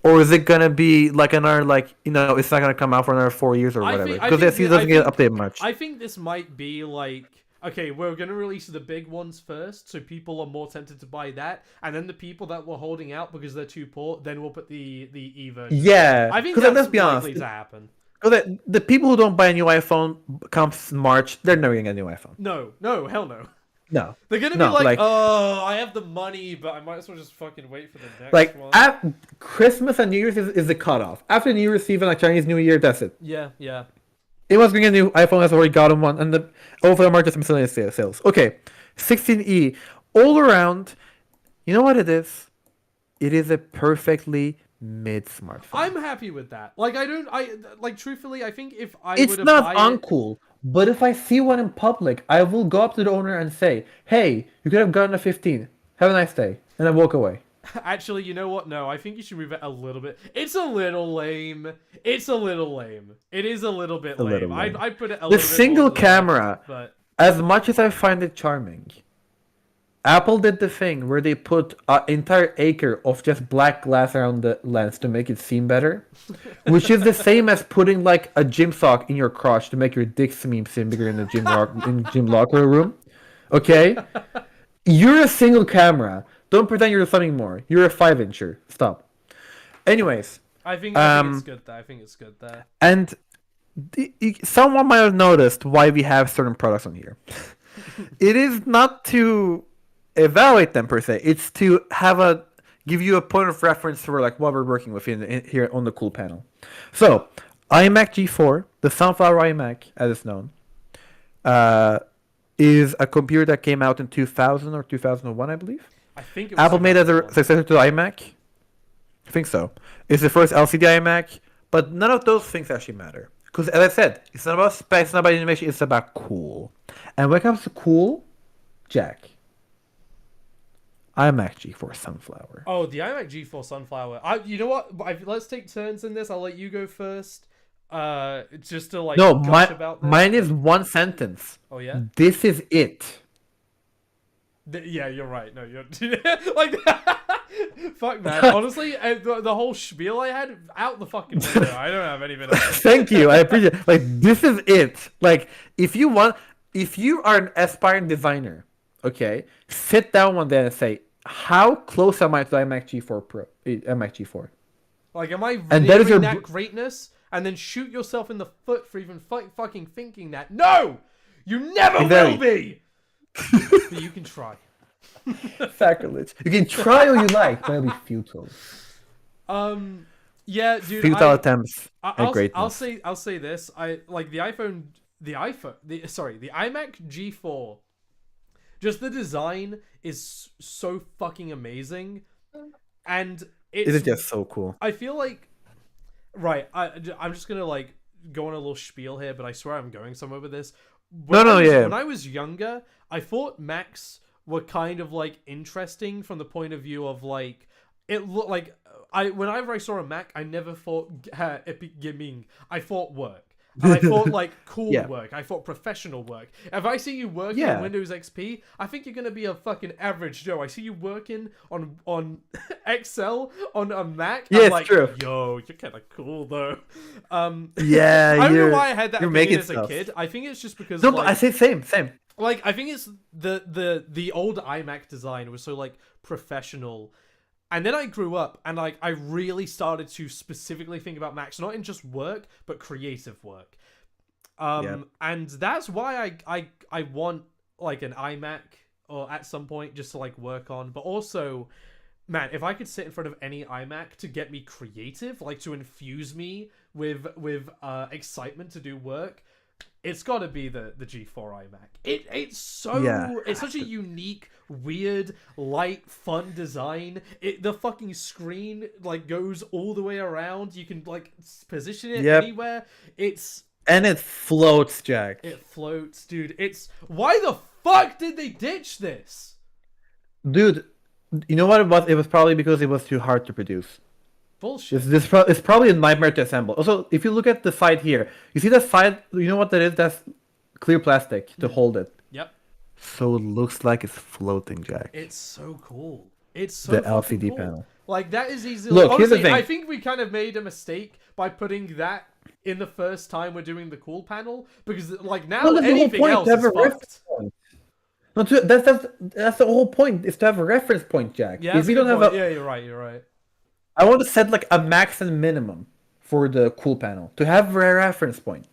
Or is it gonna be like another it's not gonna come out for another 4 years or whatever? Because the SE doesn't get updated much. I think this might be like, okay, we're gonna release the big ones first, so people are more tempted to buy that, and then the people that were holding out because they're too poor, then we'll put the E version. Yeah, I think that's let's be likely honest. to happen. Because the people who don't buy a new iPhone comes March, they're never gonna get a new iPhone. No, hell no. No. They're gonna be like, oh, I have the money, but I might as well just fucking wait for the next one. At Christmas and New Year's is the cutoff. After New Year's Eve and like Chinese New Year, that's it. Yeah. It was going to get a new iPhone, has already gotten one, and over the market just miscellaneous sales. Okay, 16E, all around, you know what it is? It is a perfectly mid smartphone. I'm happy with that. Like, truthfully, I think if I it's not uncool. But if I see one in public, I will go up to the owner and say, hey, you could have gotten a 15. Have a nice day. And I walk away. Actually, you know what? No, I think you should move it a little bit. It's a little lame. It is a little bit lame. I'd put it a little bit The single more camera, but as much as I find it charming, Apple did the thing where they put an entire acre of just black glass around the lens to make it seem better, which is the same as putting like a gym sock in your crotch to make your dick seem bigger in the gym locker room. Okay, you're a single camera. Don't pretend you're something more. You're a 5-incher. Stop. Anyways, I think it's good there. I think it's good there. and someone might have noticed why we have certain products on here. It is not to evaluate them per se. It's to give you a point of reference for like what we're working with in here on the cool panel. So, iMac G4, the Sunflower iMac, as it's known, is a computer that came out in 2000 or 2001, I believe. I think Apple made it as a successor to the iMac. I think so. It's the first LCD iMac, but none of those things actually matter. Because as I said, it's not about specs, it's not about innovation, it's about cool. And when it comes to cool, Jack, iMac G4 Sunflower. Oh, the iMac G4 Sunflower. You know what? Let's take turns in this. I'll let you go first. Just to like gush about this. Mine is one sentence. Oh yeah. This is it. Yeah, you're right. No, you're like fuck, man. Honestly, the whole spiel I had out the fucking window. I don't have anything else. Thank you. I appreciate it. Like, this is it. Like, if you are an aspiring designer, okay, sit down one day and say, how close am I to iMac G4 Pro? iMac G4. Like, am I and nearing that greatness? And then shoot yourself in the foot for even fucking thinking that. No! You never will be! But you can try. Sacrilege. You can try all you like, but it'll be futile. Yeah, dude. Futile attempts at greatness. I'll say this. I like the iMac G4. Just the design is so fucking amazing, and it's just so cool. I feel like, right. I'm just gonna like go on a little spiel here, but I swear I'm going somewhere with this. When I was younger, I thought Macs were kind of like interesting from the point of view of like it looked like whenever I saw a Mac, I never thought epic gaming. I thought work. And I thought like cool work. I thought professional work. If I see you working on Windows XP, I think you're gonna be a fucking average Joe. I see you working on Excel on a Mac. Yeah, I'm like, true. Yo, you're kind of cool though. Yeah, I don't know why I had that opinion as stuff. a kid. I think it's just because no, but I say same. Like I think it's the old iMac design was so like professional. And then I grew up and like I really started to specifically think about Macs, not in just work, but creative work. And that's why I want like an iMac or at some point just to like work on. But also, man, if I could sit in front of any iMac to get me creative, like to infuse me with excitement to do work, it's got to be the G4 iMac. It's such a unique, weird, light, fun design. The fucking screen like goes all the way around. You can like position it anywhere. And it floats, Jack. It floats, dude. Why the fuck did they ditch this? Dude, you know what it was? It was probably because it was too hard to produce. Bullshit. It's probably a nightmare to assemble. Also, if you look at the side here, you see that side, you know what that is? That's clear plastic to hold it. Yep. So it looks like it's floating, Jack. It's so cool. It's so the LCD cool. panel. Like that is easily. Look, honestly, here's the thing. I think we kind of made a mistake by putting that in the first time we're doing the cool panel because like now anything else is fucked. No, that's the whole point. Is to have a reference point, Jack. Yeah, if you don't have yeah, you're right. I want to set like a max and minimum for the cool panel to have a reference point.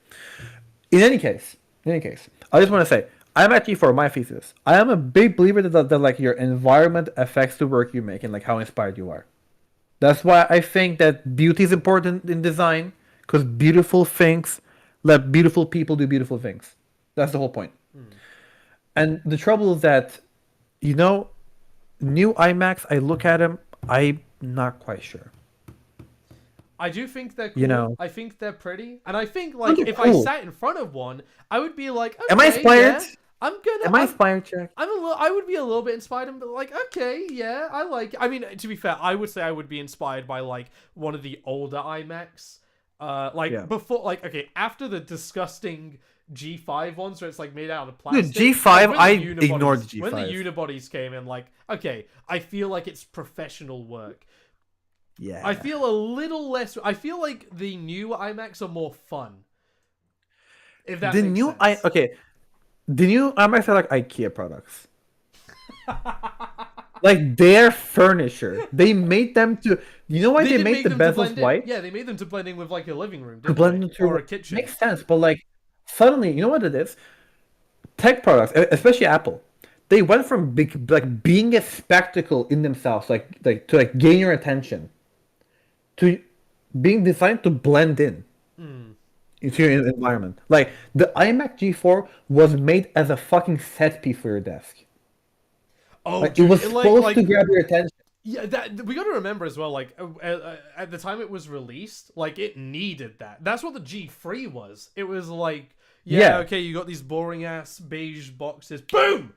In any case, I just want to say I'm actually for my thesis. I am a big believer that like your environment affects the work you make and like how inspired you are. That's why I think that beauty is important in design because beautiful things let beautiful people do beautiful things. That's the whole point. And the trouble is that, you know, new iMacs, I look at them, I'm not quite sure. I do think they're cool. You know, I think they're pretty. And I think, like, if I sat in front of one, I would be like, okay, am I inspired? Yeah, Am I inspired, Jack? I would be a little bit inspired, but like, okay, yeah, I like it. I mean, to be fair, I would say I would be inspired by, like, one of the older iMacs. Before, like, okay, after the disgusting G5 ones where it's like made out of Dude, plastic. G5, Like, I ignored the when the G5. unibodies came in, like, okay, I feel like it's professional work. Yeah. I feel a little less. I feel like the new iMacs are more fun. If that The makes new sense. the new iMacs are like IKEA products. Like their furniture. They made them to. You know why they did made make the them to bezels blend in. white? Yeah, they made them to blend in with like a living room, To didn't blend they? into Or a kitchen. makes sense, but like suddenly, you know what it is? Tech products, especially Apple, they went from like being a spectacle in themselves, like to like gain your attention, to being designed to blend in into your environment. Like the iMac G4 was made as a fucking set piece for your desk. Oh, Like it dude, was supposed to grab your attention. yeah, that we got to remember as well. Like at the time it was released, like it needed that. That's what the G3 was. It was like, yeah, Yeah. okay, you got these boring ass beige boxes. Boom.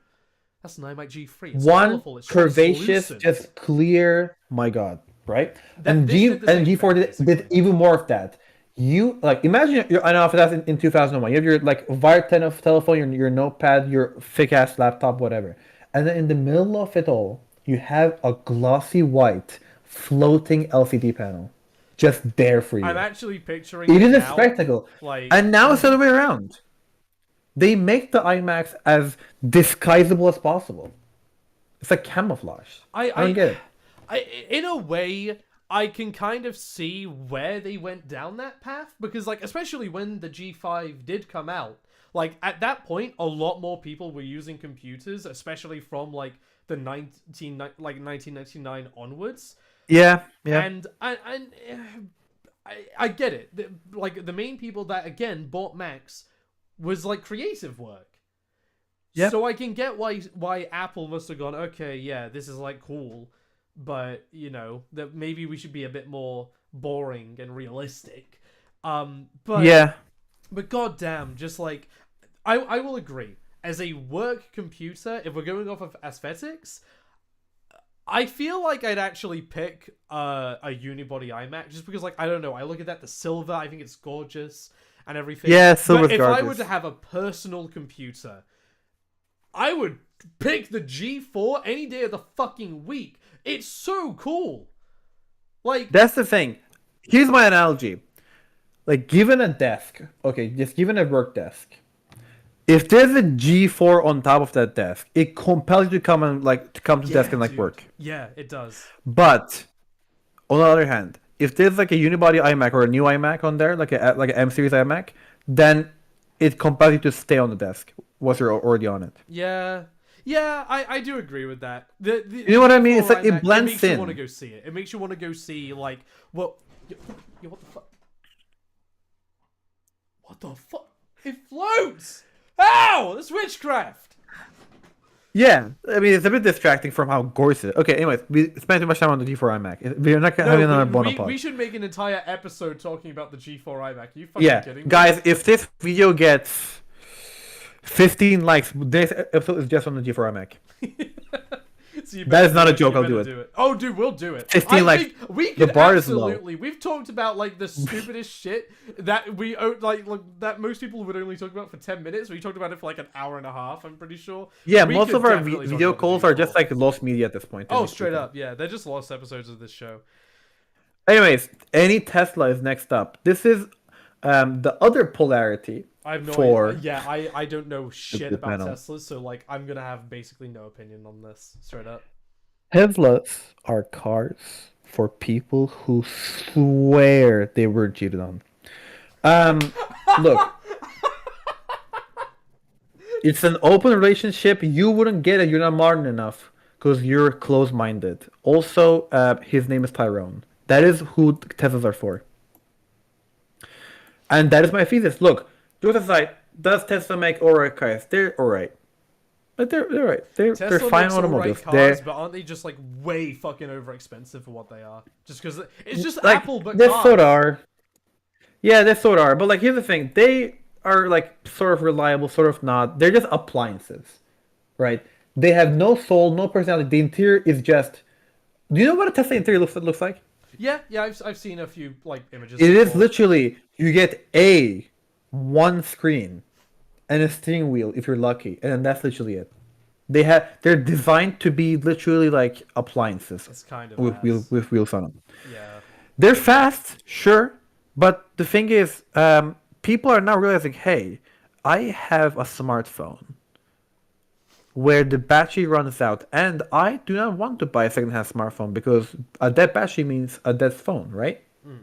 That's an iMac G3. It's One colorful. It's curvaceous, translucent. just clear. My God, right? This did the same G4 thing, did basically. even more of that. You like imagine I know if that's in 2001. You have your like wire telephone, your notepad, your thick ass laptop, whatever, and then in the middle of it all, you have a glossy white floating LCD panel, just there for I'm you. actually picturing It it is a now. spectacle, Like, and now it's the other way around. They make the iMacs as disguisable as possible. It's like camouflage. I don't get it. In a way, I can kind of see where they went down that path because, like, especially when the G5 did come out, like at that point, a lot more people were using computers, especially from like the 1999 onwards. Yeah, yeah, And I get it. Like the main people that again bought Macs was like creative work. yeah, So I can get why Apple must have gone, okay, yeah, this is like cool, but you know, that maybe we should be a bit more boring and realistic. But yeah. goddamn, just like I will agree. As a work computer, if we're going off of aesthetics, I feel like I'd actually pick a unibody iMac just because, like, I don't know, I look at that, the silver, I think it's gorgeous and everything. Yeah, silver's but if I were gorgeous. to have a personal computer, I would pick the G4 any day of the fucking week. It's so cool. Like, That's the thing. Here's my analogy. Like, given a desk, okay, just given a work desk. If there's a G4 on top of that desk, it compels you to come to the desk and like dude. work. Yeah, it does. But on the other hand, if there's like a unibody iMac or a new iMac on there, like an M series iMac, then it compels you to stay on the desk once you're already on it. Yeah. Yeah, I do agree with that. You know what I mean? It's like it iMac, blends makes you in. want to go see it. It makes you want to go see, like, what the fuck? What the fuck? It floats! Ow! That's witchcraft! Yeah, I mean it's a bit distracting from how gorgeous it is. Okay, anyways, we spent too much time on the G4 iMac. We're not having another Bonaparte. We should make an entire episode talking about the G4 iMac. Are you fucking Yeah, kidding me? guys, if this video gets 15 likes, this episode is just on the G4 iMac. So you That is not a you joke, I'll better do it. Oh, dude, we'll do it. 15 likes. We could The bar is low. absolutely. We've talked about like the stupidest shit that we like that most people would only talk about for 10 minutes. We talked about it for like an hour and a half. I'm pretty sure. Yeah, We most could of our definitely talk video about the calls are G4. just like lost media at this point. Oh, straight up, yeah. They're just lost episodes of this show. Anyways, any Tesla is next up. This is the other polarity I have no for idea. Yeah, I don't know shit the about panel. Teslas, so like I'm gonna have basically no opinion on this. Straight up. Teslas are cars for people who swear they were cheated on. Look, it's an open relationship. You wouldn't get it. You're not modern enough because you're closed-minded. Also, his name is Tyrone. That is who Teslas are for. And that is my thesis. Look, jokes aside, does Tesla make alright cars? They're alright. But they're right. They're Tesla fine makes automobiles. alright cars, but aren't they just like way fucking over expensive for what they are? Just because it's just like, Apple, but they cars. sort of are. Yeah, they sort of are. But like, here's the thing: they are like sort of reliable, sort of not. They're just appliances, right? They have no soul, no personality. The interior is just. Do you know what a Tesla interior looks like? Yeah, I've seen a few like images. It is before. literally you get one screen, and a steering wheel if you're lucky, and then that's literally it. They're designed to be literally like appliances It's kind of with ass. wheels on them. Yeah. They're fast, sure, but the thing is, people are now realizing, hey, I have a smartphone where the battery runs out, and I do not want to buy a secondhand smartphone because a dead battery means a dead phone, right? Mm.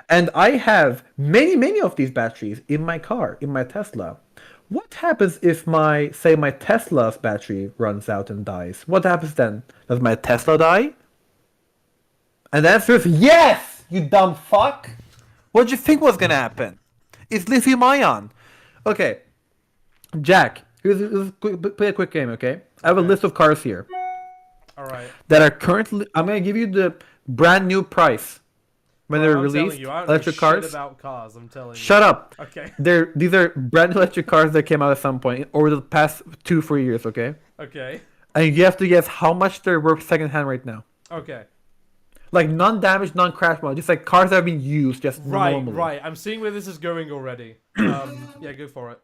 And I have many of these batteries in my car, in my Tesla. What happens if my Tesla's battery runs out and dies? What happens then? Does my Tesla die? And the answer is yes, you dumb fuck. What do you think was gonna happen? It's lithium ion. Okay, Jack, play a quick game, okay? I have a Okay. list of cars here All right. that are currently. I'm gonna give you the brand new price when Bro, they're I'm telling released. you, I don't know Electric shit cars. about cars. I'm telling you. Shut up. Okay. These are brand new electric cars that came out at some point over the past 2-3 years, okay? Okay. And you have to guess how much they're worth secondhand right now. Okay. Like non-damaged, non-crash model, just like cars that have been used just Right. normally. Right. I'm seeing where this is going already. Yeah. Go for it.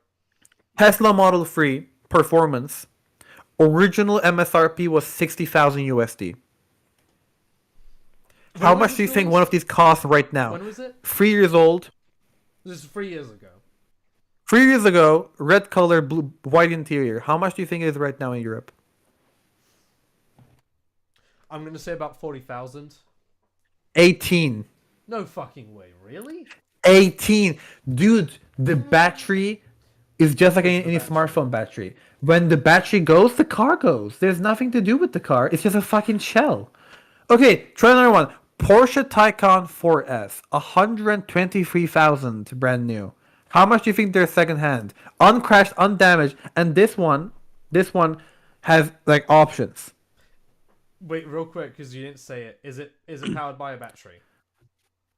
Tesla Model 3 performance. Original MSRP was 60,000 USD. How When was much do you this think released? one of these costs right now? When was it? 3 years old. This is 3 years ago. 3 years ago, red color, blue, white interior. How much do you think it is right now in Europe? I'm gonna say about 40,000. 18. No fucking way. Really? 18. Dude, the battery is just like any smartphone battery. When the battery goes, the car goes. There's nothing to do with the car. It's just a fucking shell. Okay, try another one. Porsche Taycan 4S, 123,000 brand new. How much do you think they're secondhand? Uncrashed, undamaged, and this one has like options. Wait, real quick, because you didn't say it. Is it powered by a battery?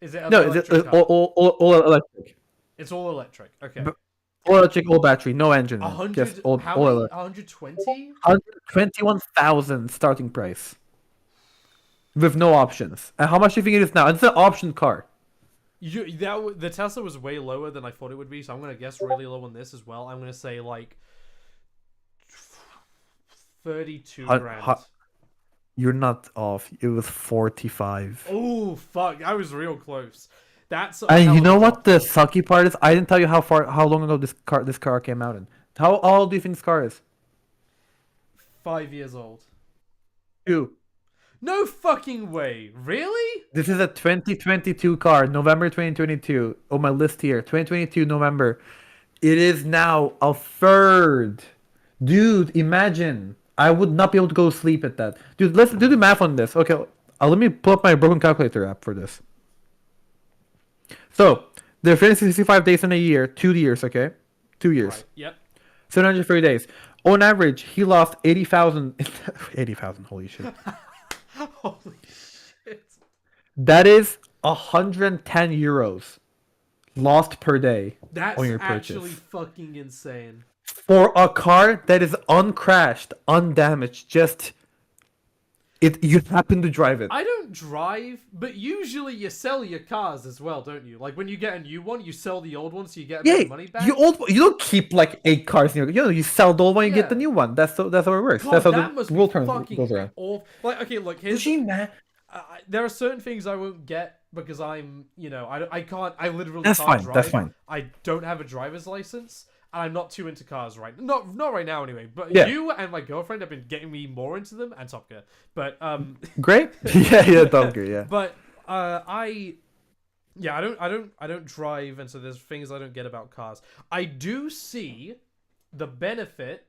Is it an No, it's electric car? all electric. It's all electric. Okay. All electric, all battery, no engine. A Just hundred. all How all many? electric. 120? 121,000 starting price with no options. And how much do you think it is now? It's an option car. The Tesla was way lower than I thought it would be, so I'm gonna guess really low on this as well. I'm gonna say like 32 Hu- grand. hu- You're not off. It was 45. Oh fuck! I was real close. That's a And hell you of a know drop. what the sucky part is? I didn't tell you how long ago this car came out in. How old do you think this car is? 5 years old. 2. No fucking way! Really? This is a 2022 car, November 2022. On my list here, 2022 November. It is now a third. Dude, imagine. I would not be able to go to sleep at that. Dude, let's do the math on this. Okay, let me pull up my broken calculator app for this. So, they're 365 days in a year, 2 years, okay? 2 years. Right. Yep. 730 days. On average, he lost 80,000. 80,000, holy shit. Holy shit! That is 110 euros lost per day That's on your actually purchase. fucking insane. For a car that is uncrashed, undamaged, just you happen to drive it. I don't drive, but usually you sell your cars as well, don't you? Like when you get a new one, you sell the old one so you get a bit of money back. you don't keep like 8 cars in your. You sell the old one, you get the Yeah. new one. That's how it works. God, That's how that must the be world turns fucking goes around. awful. Like, okay, look, here's there are certain things I won't get because I'm, I can't. I literally That's can't fine. drive. That's fine. I don't have a driver's license, and I'm not too into cars right. Not right now anyway. But Yeah. you and my girlfriend have been getting me more into them, and Top Gear. But Great. yeah, Tom Cruise, yeah. but I don't drive, and so there's things I don't get about cars. I do see the benefit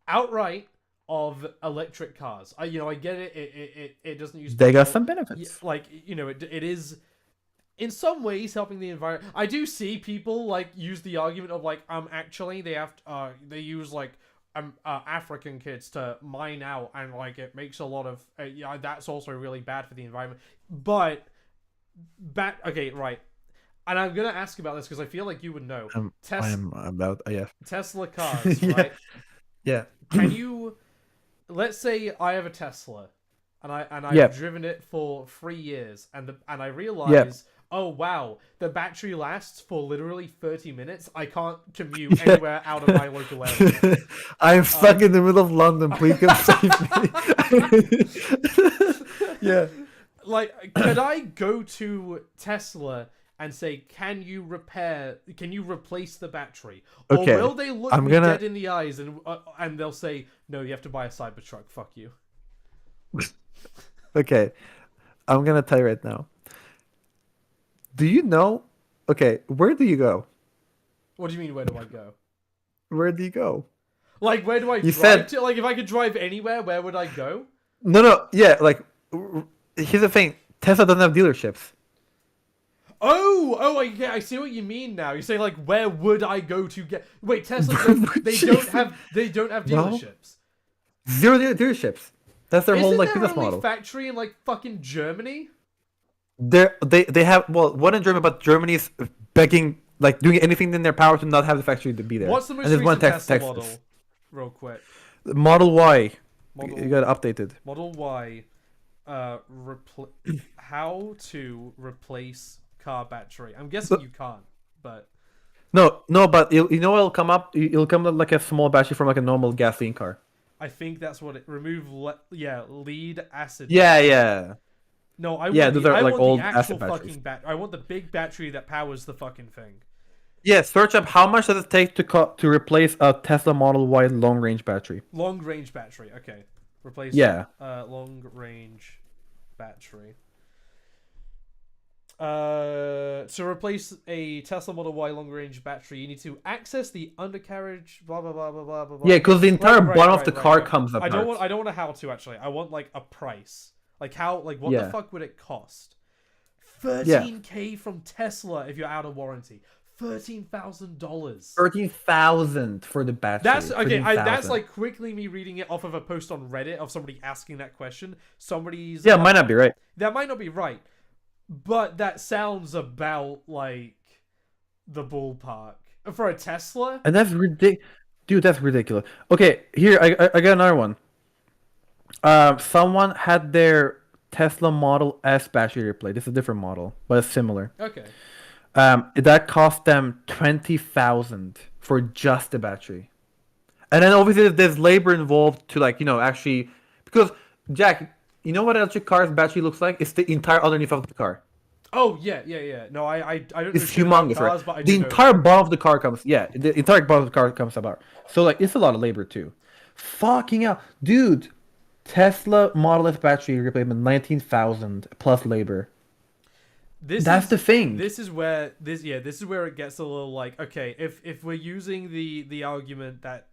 outright of electric cars. I get it. It doesn't use They got petrol. some benefits. Like it is in some ways helping the environment. I do see people like use the argument of like actually they use like African kids to mine out, and like it makes a lot of that's also really bad for the environment. But okay, right. And I'm gonna ask about this because I feel like you would know. I'm about yeah. Tesla cars, Yeah. right? Yeah. Can you, let's say I have a Tesla, and I've Yeah. driven it for 3 years, and I realize oh wow, the battery lasts for literally 30 minutes. I can't commute anywhere out of my local area. I'm stuck in the middle of London. Please come save me. Yeah. Like, could I go to Tesla and say, can you replace the battery? Okay, Or will they look I'm me gonna- dead in the eyes and they'll say, no, you have to buy a Cybertruck. Fuck you. Okay, I'm gonna tell you right now. Do you know? Okay, where do you go? What do you mean, where do I go? Where do you go? Like, where do I You drive said- to? Like, if I could drive anywhere, where would I go? No, yeah, like here's the thing: Tesla doesn't have dealerships. I see what you mean now. You say like, where would I go to get? Wait, Tesla, Where they would don't have No. dealerships. Zero dealerships. That's their whole Isn't like there business only model. factory in like fucking Germany? They have one in Germany, but Germany's begging, like doing anything in their power to not have the factory to be there. What's the most And there's one recent Tex- Tesla Texas. model? Real quick, Model Y. Model- You got updated. Model Y. How to replace car battery? I'm guessing you can't, but No, but you know what'll come up? It'll come up like a small battery from like a normal gasoline car. I think that's what it. Remove lead acid. Yeah. No, I Yeah, want those the, are I like want old the actual acid batteries. fucking I want the big battery that powers the fucking thing. Yeah, search up how much does it take to replace a Tesla Model Y long range battery. Long range battery. Okay, replace. Yeah. Long range battery. To replace a Tesla Model Y long range battery, you need to access the undercarriage. Blah blah blah blah blah blah. Yeah, because the entire Right, bottom of right, the right, car right. comes apart. I don't want a how to actually. I want like a price. Like how what the Yeah. fuck would it cost? 13K from Tesla if you're out of warranty. $13,000. 13,000 for the battery. That's okay. That's 13,000. like quickly me reading it off of a post on Reddit of somebody asking that question. Somebody's Yeah, might not be right. that might not be right, but that sounds about like the ballpark for a Tesla. And that's ridiculous. Dude, that's ridiculous. Okay, here, I got another one. Someone had their Tesla Model S battery replaced. This is a different model, but it's similar. Okay. That cost them 20,000 for just the battery. And then obviously there's labor involved to actually, because Jack, you know what electric car's battery looks like? It's the entire underneath of the car. Oh yeah. No, I don't know It's shit about humongous, cars, right? but I The do know entire that. bottom of the car comes, the entire bottom of the car comes apart. So like, it's a lot of labor too. Fucking hell, dude. Tesla Model S battery replacement 19,000 plus labor. That's the thing. This is where it gets a little like, okay, if we're using the argument that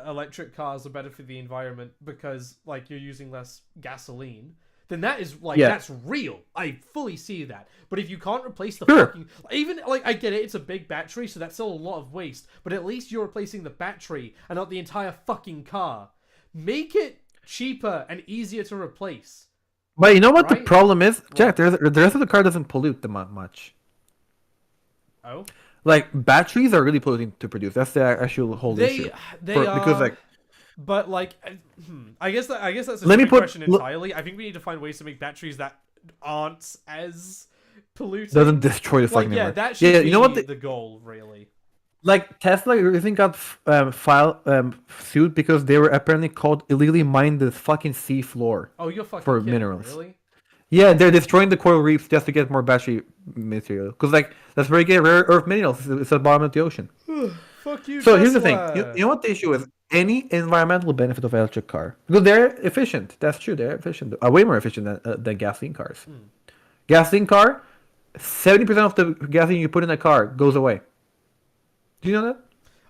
electric cars are better for the environment because like you're using less gasoline, then that is like that's real. I fully see that. But if you can't replace the fucking, even like, I get it, it's a big battery, so that's still a lot of waste. But at least you're replacing the battery and not the entire fucking car. Make it cheaper and easier to replace. But you know what the Right? problem is, Jack? The rest of the car doesn't pollute that much. Oh, Like batteries are really polluting to produce. That's the actual whole issue. They Because are, like, but like, I guess that's a Let me tricky put- question entirely. I think we need to find ways to make batteries that aren't as polluting. doesn't destroy the fucking like, yeah, environment. that should be you know what? the goal, really. Like Tesla, I think got sued because they were apparently called illegally mined the fucking sea floor. Oh, you're fucking For kidding, minerals. really? Yeah, they're destroying the coral reefs just to get more battery material. Because like that's where you get rare earth minerals. It's at the bottom of the ocean. Fuck you. So here's the thing. Tesla. You know what the issue is? Any environmental benefit of electric car, because they're efficient. That's true. They're efficient. Way more efficient than gasoline cars. Gasoline car, 70% of the gasoline you put in a car goes away. Do you know that?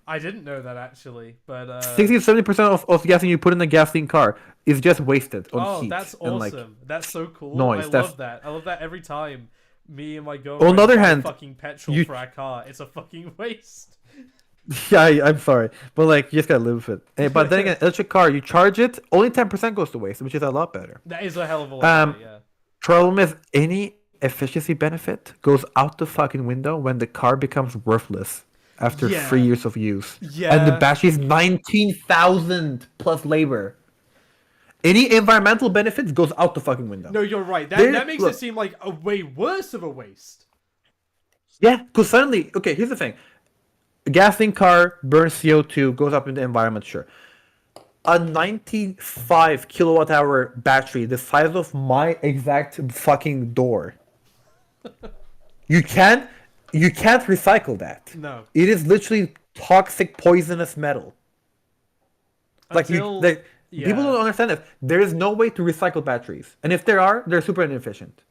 I didn't know that actually, but 60-70% of gasoline you put in a gasoline car is just wasted on heat. that's and, awesome. like, That's so cool. noise. I That's- love that. I love that every time me and my girlfriend On the other buy hand, fucking petrol you- for our car. It's a fucking waste. Yeah, I'm sorry, but like you just gotta live with it. Hey, but then again, electric car, you charge it, only 10% goes to waste, which is a lot better. That is a hell of a lot. Yeah. Problem is, any efficiency benefit goes out the fucking window when the car becomes worthless after Yeah. 3 years of use. Yeah. And the battery is 19,000 plus labor. Any environmental benefits goes out the fucking window. No, you're right. That There- that makes look. it seem like a way worse of a waste. Yeah, because suddenly, okay, here's the thing: a gasoline car burns CO2, goes up in the environment. Sure, a 95 kilowatt hour battery, the size of my exact fucking door. You can't, you can't recycle that. No. It is literally toxic, poisonous metal. Until Like people yeah. don't understand this. There is no way to recycle batteries, and if there are, they're super inefficient.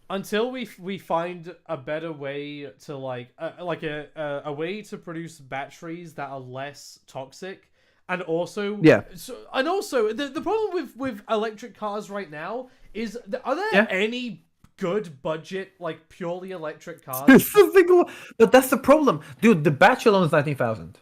Until we find a better way to like a way to produce batteries that are less toxic, and also Yeah, the problem with electric cars right now is are there yeah. any good budget like purely electric cars? It's the thing, but that's the problem, dude. The battery alone is 19,000.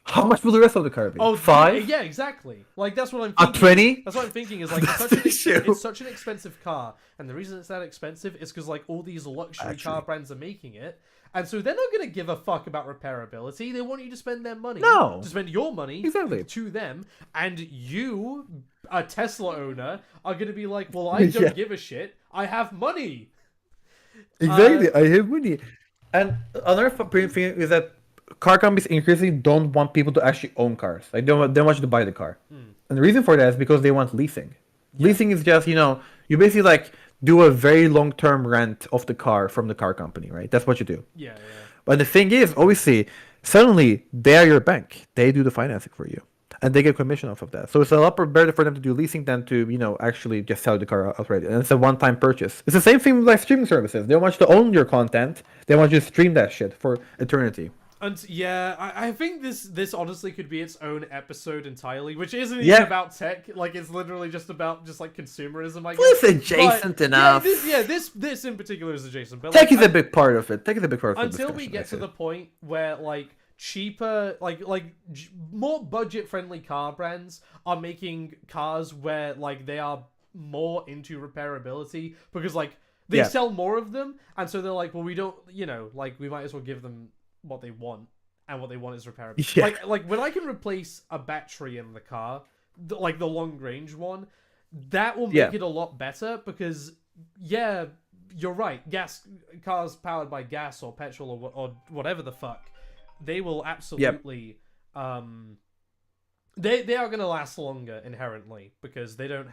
How much will the rest of the car be? Oh yeah, 5? yeah, exactly. Like that's what I'm A thinking. 20? That's what I'm thinking is like That's the issue. it's such an expensive car, and the reason it's that expensive is because like all these luxury car Actually, brands are making it, and so they're not gonna give a fuck about repairability. They want you to spend their money, no, to spend your money exactly. to them, and you, a Tesla owner, are gonna be like, well, I don't Yeah, give a shit. I have money. Uh, exactly. I have money. And another thing is that car companies increasingly don't want people to actually own cars. Like they don't want you to buy the car. And the reason for that is because they want leasing. yeah, Leasing is just, you basically like do a very long term rent of the car from the car company, right? That's what you do. yeah, yeah. But the thing is, obviously, suddenly they are your bank. They do the financing for you, and they get commission off of that. So it's a lot better for them to do leasing than to actually just sell the car outright. And it's a one-time purchase. It's the same thing with like streaming services. They don't want you to own your content. They want you to stream that shit for eternity. And yeah, I think this honestly could be its own episode entirely, which isn't even Yeah, about tech. Like it's literally just about just like consumerism, I well, it's guess. adjacent But enough. this in particular is adjacent. But Tech like is a big part of it. Tech is a big part of the until we discussion, I get to say. the point where like cheaper more budget friendly car brands are making cars where like they are more into repairability because like they Yeah, sell more of them, and so they're like, well, we don't, like we might as well give them what they want, and what they want is repairable. yeah, Like when I can replace a battery in the car, like the long range one, that will yeah, make it a lot better because yeah, you're right. Gas cars powered by gas or petrol or whatever the fuck, they will yep. absolutely they are going to last longer inherently because they don't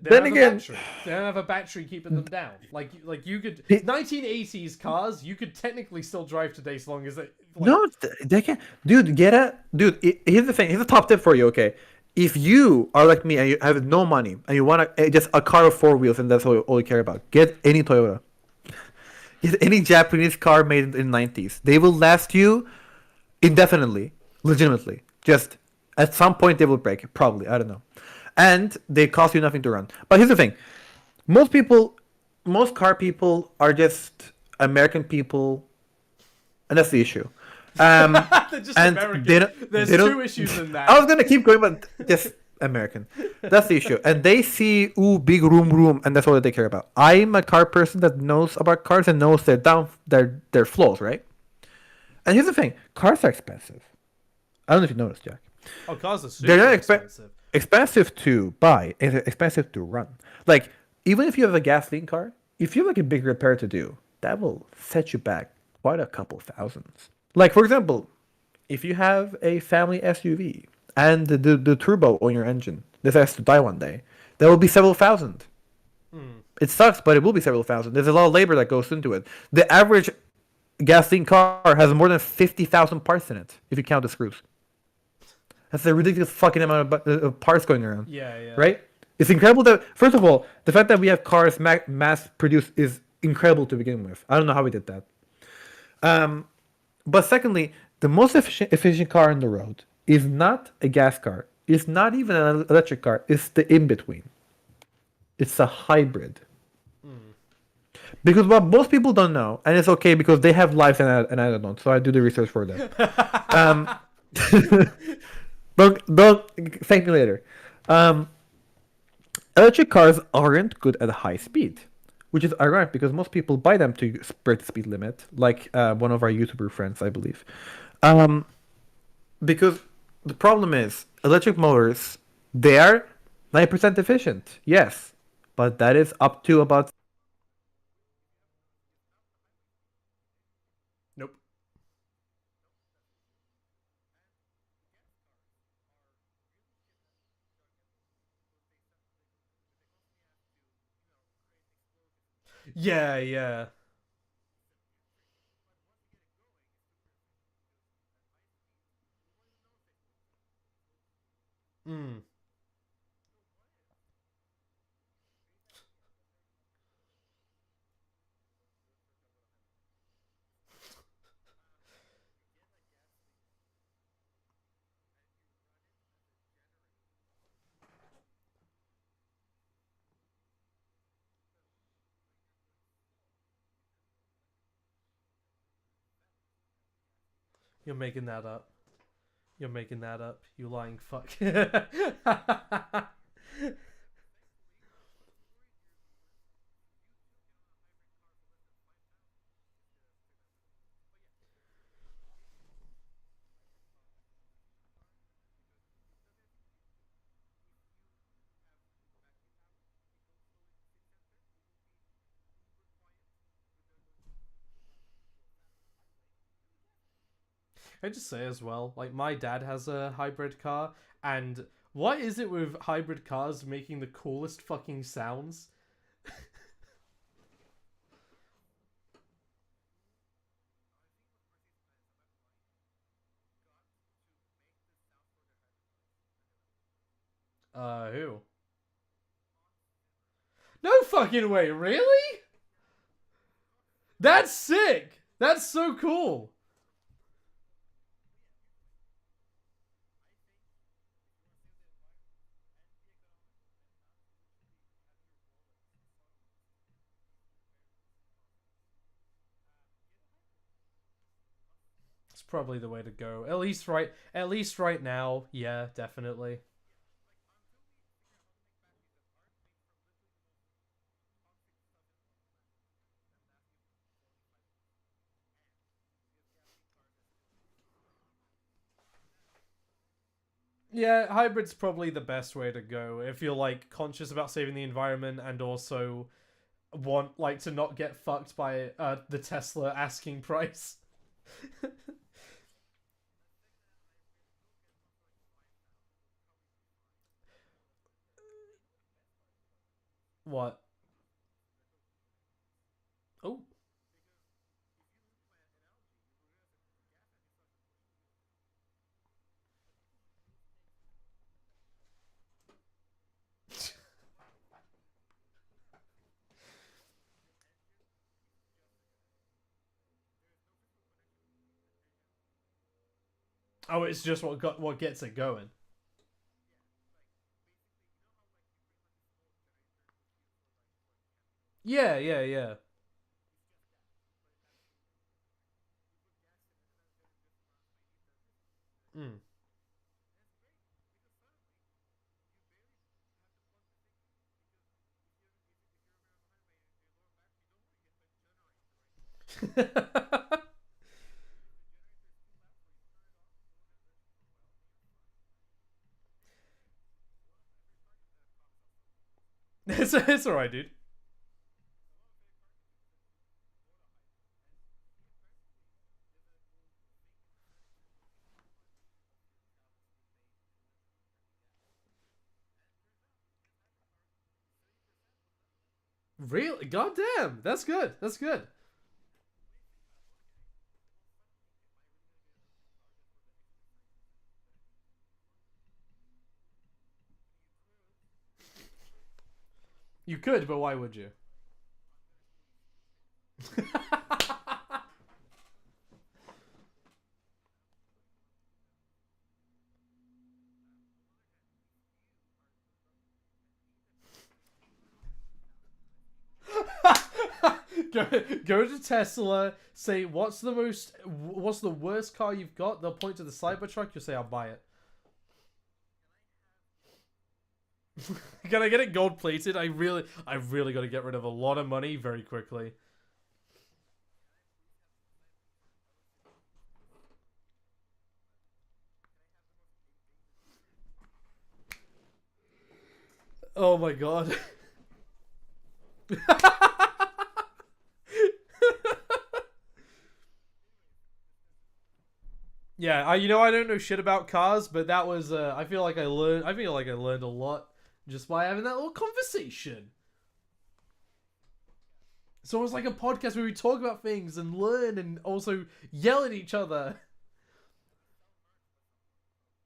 Then have a again, battery. They don't have a battery keeping them down. Like you could it- 1980s cars, you could technically still drive today as long as it like no, they can, dude. Here's the thing. Here's a top tip for you. Okay, if you are like me and you have no money and you want just a car with 4 wheels and that's all you care about, get any Toyota. Get any Japanese car made in the 90s. They will last you indefinitely, legitimately. Just at some point they will break, probably. I don't know. And they cost you nothing to run. But here's the thing: most people, most car people are just American people, and that's the issue. they're just And American. There's they don't. two issues in I was that. gonna keep going, but just American. That's the issue. And they see big room, and that's all that they care about. I'm a car person that knows about cars and knows their flaws, right? And here's the thing: cars are expensive. I don't know if you noticed, Jack. Oh, cars are They're super not expensive. expensive to buy and they're expensive to run. Like, even if you have a gasoline car, if you have like a big repair to do, that will set you back quite a couple thousands. Like, for example, if you have a family SUV and the turbo on your engine decides to die one day, that will be several thousand. It sucks, but it will be several thousand. There's a lot of labor that goes into it. The average gasoline car has more than 50,000 parts in it, if you count the screws. That's a ridiculous fucking amount of parts going around, Yeah, yeah. right? It's incredible that, first of all, the fact that we have cars mass produced is incredible to begin with. I don't know how we did that. But secondly, the most efficient car on the road is not a gas car. It's not even an electric car. It's the in between. It's a hybrid. Because what most people don't know, and it's okay because they have lives and I don't, so I do the research for them. Um, don't thank me later. Um, Electric cars aren't good at high speed, which is ironic because most people buy them to break the speed limit, like one of our YouTuber friends, I believe. Um, because the problem is electric motors, they are 9% efficient, yes, but that is up to about Yeah, yeah. Mm. You're making that up. You're making that up. You lying fuck. I just say as well, like my dad has a hybrid car, and what is it with hybrid cars making the coolest fucking sounds? Who? No fucking way, really? That's sick. That's so cool. It's probably the way to go. At least right now. Yeah, definitely. Yeah, hybrid's probably the best way to go if you're like conscious about saving the environment and also want like to not get fucked by the Tesla asking price. What? Oh. Oh, it's just what gets it going. Yeah, yeah, yeah. Mm. It's all right, dude. Really? Goddamn, that's good. That's good. You could, but why would you? go go to Tesla. Say what's the worst car you've got? They'll point to the Cybertruck. You'll say I'll buy it. Can I get it gold plated? I really got to get rid of a lot of money very quickly. Oh my god. Yeah, I don't know shit about cars, but that was I feel like I learned a lot just by having that little conversation. It's almost like a podcast where we talk about things and learn and also yell at each other.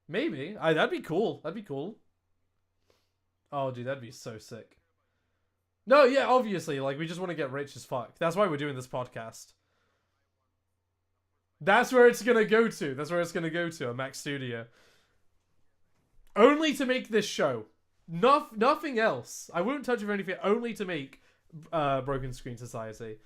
Maybe. That'd be cool. That'd be cool. Oh, dude, that'd be so sick. No, yeah, obviously, like, we just want to get rich as fuck. That's why we're doing this podcast. That's where it's gonna go to. That's where it's gonna go to, a Mac Studio. Only to make this show. Nothing else. I wouldn't touch it for anything. Only to make Broken Screen Society.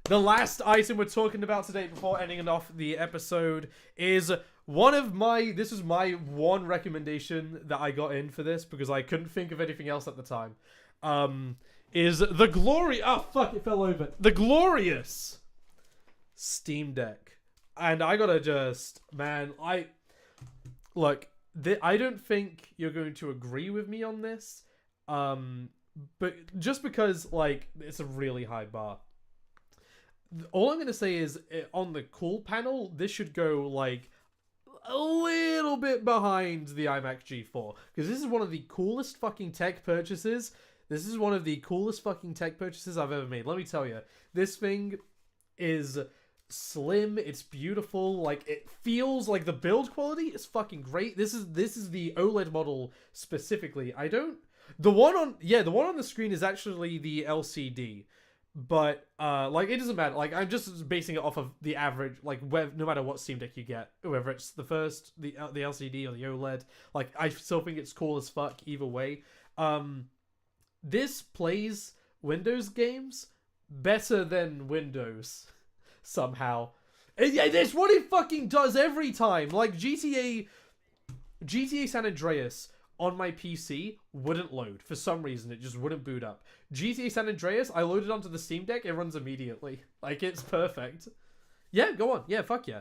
The last item we're talking about today before ending off the episode is this was my one recommendation that I got in for this because I couldn't think of anything else at the time. Is the it fell over. The glorious Steam Deck. And I gotta I don't think you're going to agree with me on this. But just because, like, it's a really high bar. All I'm going to say is, on the cool panel, this should go, like, a little bit behind the iMac G4. Because this is one of the coolest fucking tech purchases. This is one of the coolest fucking tech purchases I've ever made. Let me tell you. This thing is slim. It's beautiful. Like, it feels like the build quality is fucking great. This is the OLED model specifically. The one on the screen is actually the LCD. But like, it doesn't matter. Like, I'm just basing it off of the average, like, no matter what Steam Deck you get, whether it's the LCD or the OLED, like, I still think it's cool as fuck either way. This plays Windows games better than Windows somehow. And yeah, that's what it fucking does every time. Like, GTA San Andreas on my PC wouldn't load. For some reason, it just wouldn't boot up. GTA San Andreas, I loaded onto the Steam Deck, it runs immediately. Like, it's perfect. Yeah, go on. Yeah, fuck yeah.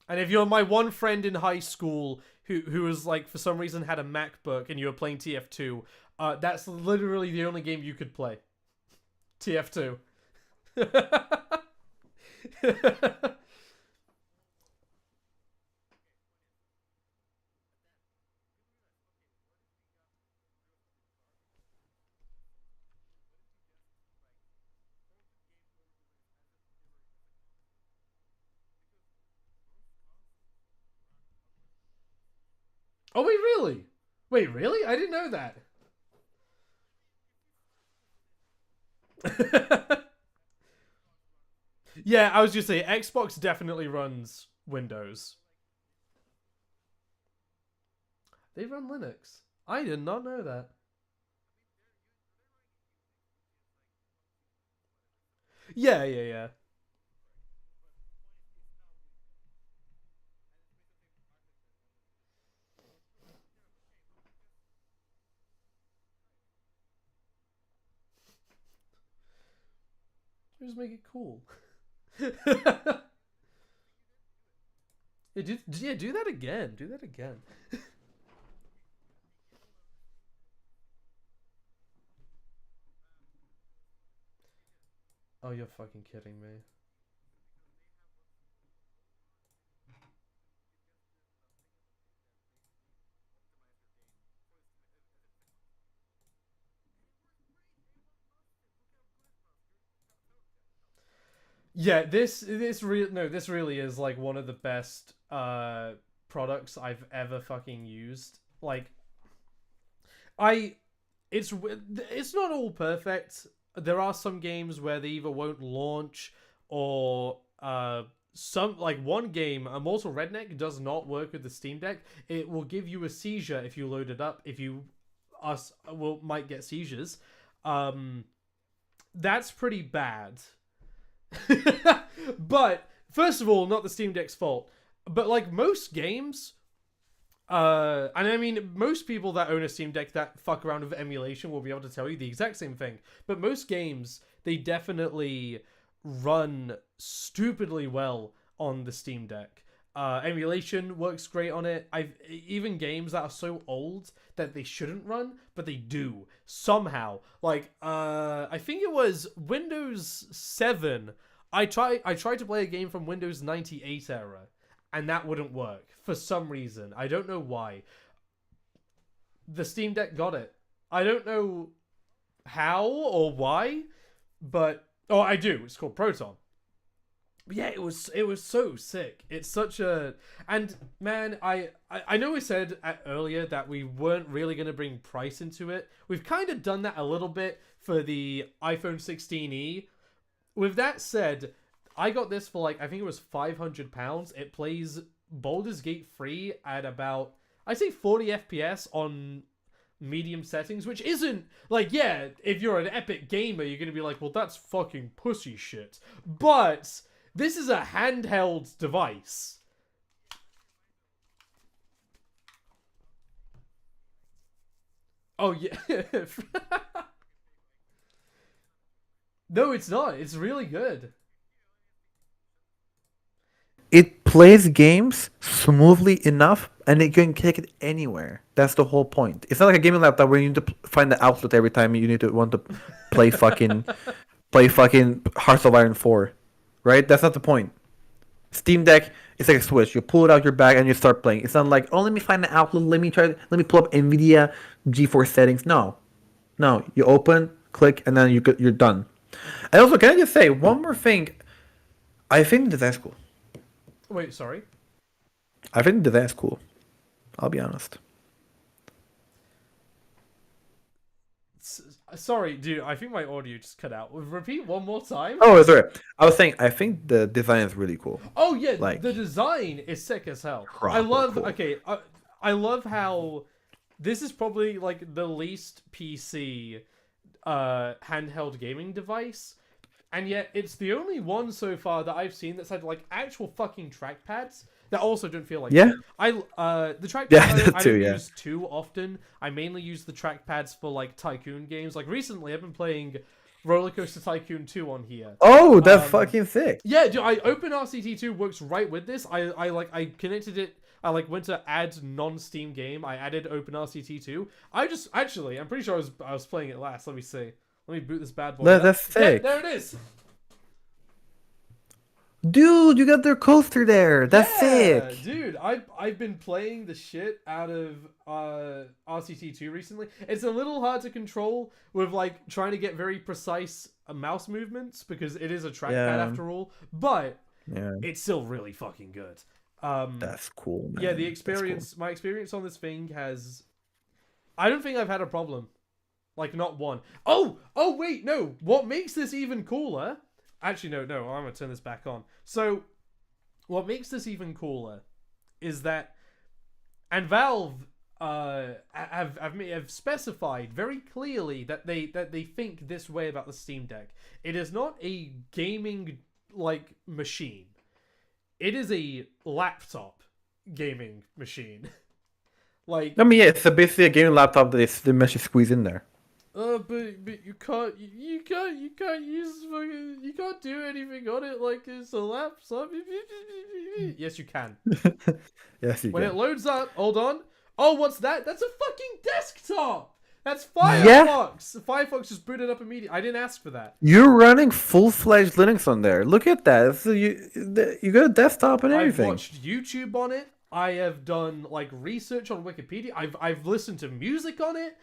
And if you're my one friend in high school who was like, for some reason had a MacBook and you were playing TF2, that's literally the only game you could play. TF2. Oh, wait, really? Wait, really? I didn't know that. Yeah, I was just saying, Xbox definitely runs Windows. They run Linux. I did not know that. Yeah, yeah, yeah. Just make it cool. Yeah, do that again. Do that again. Oh, you're fucking kidding me. Yeah, this really is like one of the best products I've ever fucking used. Like, I it's not all perfect. There are some games where they either won't launch or some, like, one game, Immortal Redneck, does not work with the Steam Deck. It will give you a seizure if you load it up. If you might get seizures. That's pretty bad. But first of all, not the Steam Deck's fault. But like most games, and I mean, most people that own a Steam Deck that fuck around with emulation will be able to tell you the exact same thing. But most games, they definitely run stupidly well on the Steam Deck. Emulation works great on it. Even games that are so old that they shouldn't run, but they do somehow. Like I think it was Windows 7. I tried to play a game from Windows 98 era, and that wouldn't work for some reason. I don't know why. The Steam Deck got it. I don't know how or why, but I do. It's called Proton. But yeah, it was so sick. It's such a man. I know we said earlier that we weren't really gonna bring price into it. We've kind of done that a little bit for the iPhone 16e. With that said, I got this for like I think it was £500. It plays Baldur's Gate 3 at about I'd say 40 FPS on medium settings, which isn't like if you're an epic gamer, you're gonna be like, well, that's fucking pussy shit. But this is a handheld device. Oh, yeah. No, it's not. It's really good. It plays games smoothly enough, and it can take it anywhere. That's the whole point. It's not like a gaming laptop where you need to find the outlet every time you need to want to play fucking Hearts of Iron 4, right? That's not the point. Steam Deck, it's like a Switch. You pull it out your bag and you start playing. It's not like, let me find the outlet. Let me pull up NVIDIA GeForce settings. No, you open, click, and then you're done. And also, can I just say one more thing? I think the design's cool. Wait, sorry. I think the design's cool. I'll be honest. Sorry, dude. I think my audio just cut out. Repeat one more time. Oh, sorry. I was saying I think the design is really cool. Oh yeah, like, the design is sick as hell. I love. Cool. Okay, I love how this is probably like the least PC handheld gaming device, and yet it's the only one so far that I've seen that's had like actual fucking trackpads that also don't feel like the trackpads I don't use too often. I mainly use the trackpads for like tycoon games. Like recently I've been playing Roller Coaster Tycoon 2 on here. Oh, that's fucking sick. Yeah, dude, OpenRCT2 works right with this. I connected it. I went to add non-Steam game. I added OpenRCT2. I'm pretty sure I was playing it last. Let me see. Let me boot this bad boy. That's sick. Yeah, there it is. Dude, you got their coaster there. That's sick. Dude, I've been playing the shit out of RCT2 recently. It's a little hard to control with like trying to get very precise mouse movements because it is a trackpad after all, but it's still really fucking good. That's cool, man. Yeah, the experience, my experience on this thing I don't think I've had a problem. Like, not one. Oh, wait, no. What makes this even cooler... Actually, no, I'm going to turn this back on. So, what makes this even cooler is that... And Valve have specified very clearly that they think this way about the Steam Deck. It is not a gaming, like, machine. It is a laptop gaming machine. Like... I mean, yeah, it's basically a gaming laptop that they managed to squeeze in there. But you can't do anything on it like it's a laptop. Yes, you can. Yes, you can. When it loads up, hold on. Oh, what's that? That's a fucking desktop. That's Firefox. Yeah. Firefox just booted up immediately. I didn't ask for that. You're running full-fledged Linux on there. Look at that. So you got a desktop and everything. I've watched YouTube on it. I have done like research on Wikipedia. I've listened to music on it.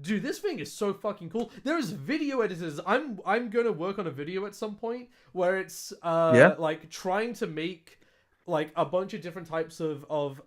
Dude, this thing is so fucking cool. There's video editors. I'm gonna work on a video at some point where it's like trying to make like a bunch of different types of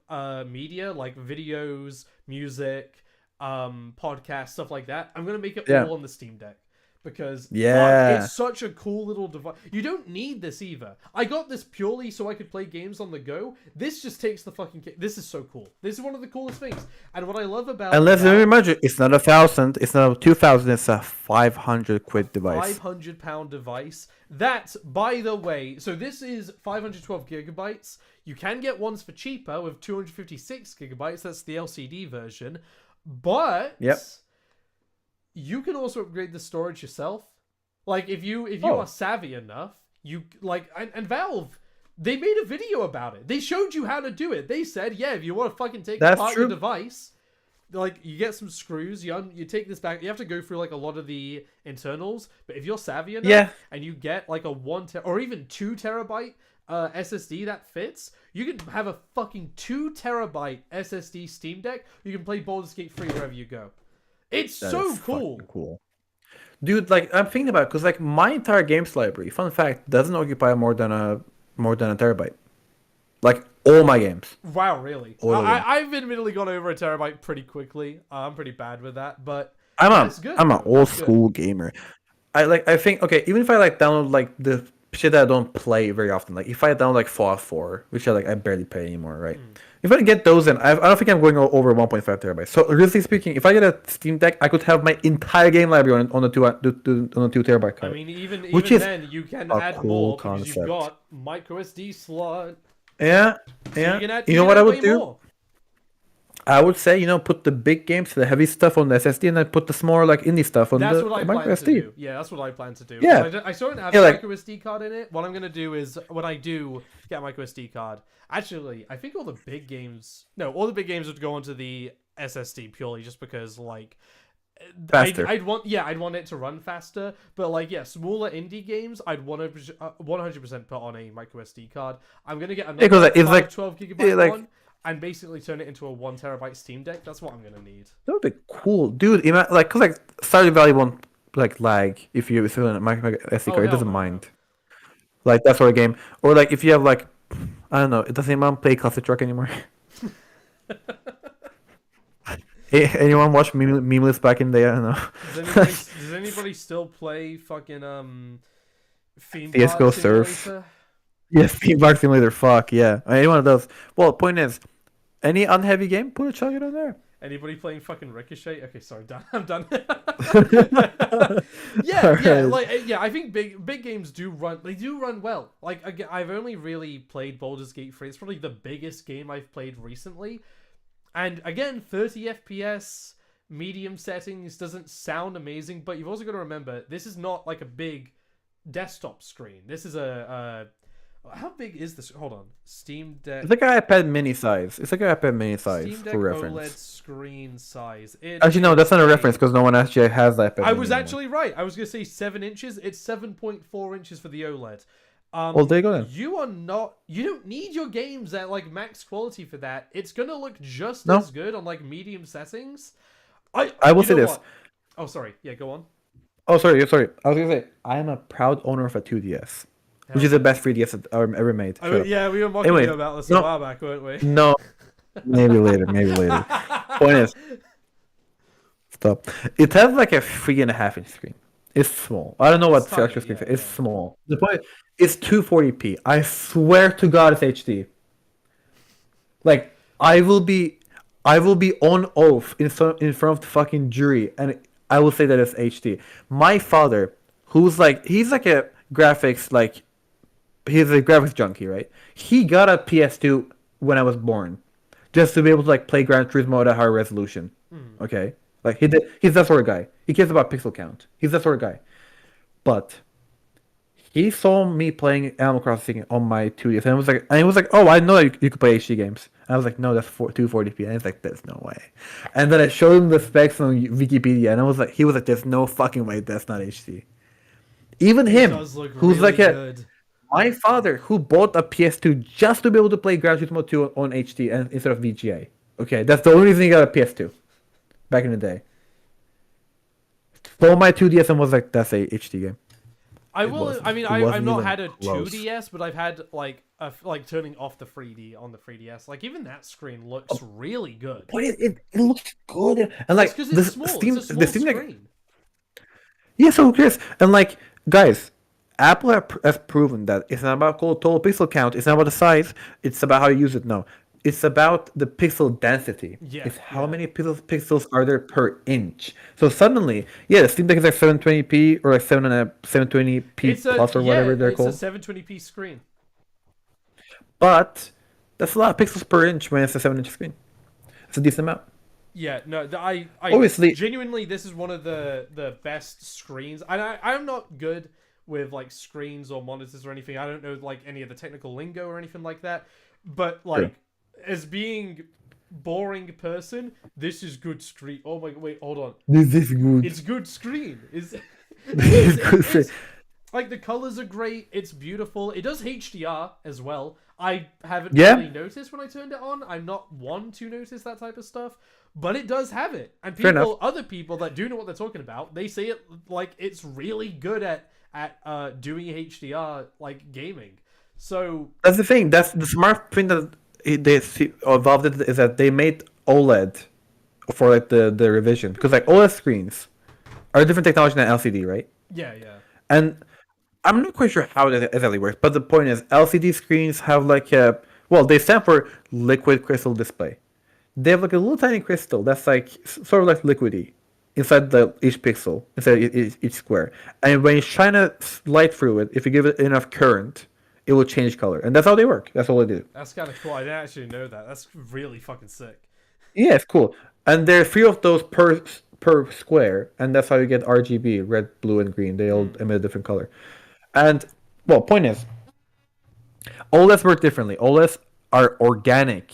media, like videos, music, podcasts, stuff like that. I'm gonna make it all on the Steam Deck. Because it's such a cool little device. You don't need this either. I got this purely so I could play games on the go. This just takes the fucking... This is so cool. This is one of the coolest things. And what I love about... And let's remember, it's not 1,000, it's not 2,000, it's a 500 quid device. £500 device. That, by the way... So this is 512 gigabytes. You can get ones for cheaper with 256 gigabytes. That's the LCD version. But... Yep. You can also upgrade the storage yourself. Like if you are savvy enough, you like, and Valve, they made a video about it. They showed you how to do it. They said, yeah, if you want to fucking take That's apart true. your device, like you get some screws, you take this back. You have to go through like a lot of the internals, but if you're savvy enough, Yeah. and you get like a or even 2 terabyte SSD that fits, you can have a fucking 2 terabyte SSD Steam Deck. You can play Baldur's Gate 3 wherever you go. It's That so is cool. fucking cool. Dude, like I'm thinking about it because like my entire games library, fun fact, doesn't occupy more than a terabyte. Like all my games. Wow, really? All of them. I've admittedly gone over a terabyte pretty quickly. I'm pretty bad with that, but I'm that's good. an old That's good. school gamer. I think okay, even if I like download like the shit that I don't play very often, like if I download like Fallout 4, which I barely play anymore, right? If I get those in, I don't think I'm going over 1.5 terabytes. So realistically speaking, if I get a Steam Deck, I could have my entire game library on a 2 terabyte I card. mean, Which even is then, you can a add cool more because concept. you've got micro SD slot. Yeah, So yeah. you can add, You know what I would do? More. I would say, put the big games, the heavy stuff on the SSD, and then put the smaller, like, indie stuff on That's the what I micro plan to SD. do. Yeah, that's what I plan to do. Yeah. I still don't have Yeah, a like- micro SD card in it. What I'm gonna do is when I do get a micro SD card, actually, I think all the big games would go onto the SSD purely just because like. Faster. I'd want it to run faster, but like smaller indie games I'd 100% put on a micro SD card. I'm gonna get another 'cause it's like 12 gigabyte yeah, like- one and basically turn it into a 1 terabyte Steam Deck. That's what I'm gonna need. That would be cool. Dude, cause like, Stardew Valley won't, like, lag if you're on a micro SD Oh, card. It hell doesn't no, mind. Like, that sort of game. Or, like, if you have, like, I don't know, it doesn't even play Classic Truck anymore. Anyone watch Memeless back in the day? I don't know. Does anybody still play fucking Theme CS:GO Park Surf. Simulator? Yes, Theme Park Simulator, fuck, yeah. Any one of those. Well, point is, any unheavy game, chuck it on there. Anybody playing fucking Ricochet? Okay, sorry, done. I'm done. Alright. I think big games do run. They do run well. Like again, I've only really played Baldur's Gate 3. It's probably the biggest game I've played recently. And again, 30 FPS, medium settings doesn't sound amazing, but you've also got to remember this is not like a big desktop screen. This is how big is this? Hold on, Steam Deck. It's like an iPad mini size. It's like an iPad mini size Steam Deck for OLED reference. screen size. Actually, no, that's not a reference because no one actually has the iPad. I was mini actually right. I was gonna say 7 inches. It's 7.4 inches for the OLED. Well, there you go then. You don't need your games at like max quality for that. It's gonna look just No. as good on like medium settings. I will you say know this. what? Oh, sorry. Yeah, go on. Oh, sorry. I was gonna say I am a proud owner of a 2DS, which is the best 3DS that ever made. Oh, Shut up. yeah, we were mocking Anyway, you about this no. a while back, weren't we? No, maybe later. Point is, stop. It has like a 3.5-inch screen. It's small. I don't know what It's the tiny, actual screen yeah, is. It's yeah. small. The point is 240p. I swear to God, it's HD. Like I will be on oath in front of the fucking jury, and I will say that it's HD. My father, he's like a graphics he's a graphics junkie, right? He got a PS2 when I was born, just to be able to like play Gran Turismo at a higher resolution. Okay, like he's that sort of guy. He cares about pixel count. He's that sort of guy. But he saw me playing Animal Crossing on my 2DS, and it was like, oh, I know you could play HD games. And I was like, no, that's 240p. And he's like, there's no way. And then I showed him the specs on Wikipedia, and he was like, there's no fucking way that's not HD. Even him, Does look who's really like good. my father, who bought a PS2 just to be able to play Gran Turismo 2 on HD and instead of VGA. Okay, that's the only reason he got a PS2 back in the day. Stole my 2DS and was like, that's a HD game. I It will. wasn't- I mean, it I've wasn't not even had a close. 2DS, but I've had like turning off the 3D on the 3DS. Like even that screen looks really good. But it looks good. And like Because the it's small. Steam, It's a the small Steam Deck, screen. yeah, so Chris, and like guys, Apple has proven that it's not about total pixel count. It's not about the size. It's about how you use it. No, it's about the pixel density. Yeah, It's how yeah. many pixels are there per inch. So suddenly, yeah, the Steam Deck is like 720p or like 720p It's a plus or whatever they're it's called. a 720p screen. But that's a lot of pixels per inch when it's a 7-inch screen. It's a decent amount. Yeah, no, I Obviously- genuinely this is one of the best screens. I'm not good with like screens or monitors or anything. I don't know like any of the technical lingo or anything like that. But Sure. like as being boring person, this is good screen. Oh my wait, hold on. This is good. It's good screen. Is This is good. it's like the colors are great. It's beautiful. It does HDR as well. I haven't Yeah. really noticed when I turned it on. I'm not one to notice that type of stuff, but it does have it. And Fair enough. other people that do know what they're talking about, they say it like it's really good at doing HDR like gaming. So That's the thing. That's the smart thing that evolved it is that they made OLED for like the revision because like OLED screens are a different technology than LCD, right? yeah. And I'm not quite sure how that exactly works, but the point is LCD screens have like a they stand for liquid crystal display. They have like a little tiny crystal that's like sort of like liquidy inside each pixel, inside each square. And when you shine a light through it, if you give it enough current, it will change color. And that's how they work. That's all they do. That's kind of cool. I didn't actually know that. That's really fucking sick. Yeah, it's cool. And there are three of those per square, and that's how you get RGB, red, blue, and green. They all emit a different color. And point is, OLEDs work differently. OLEDs are organic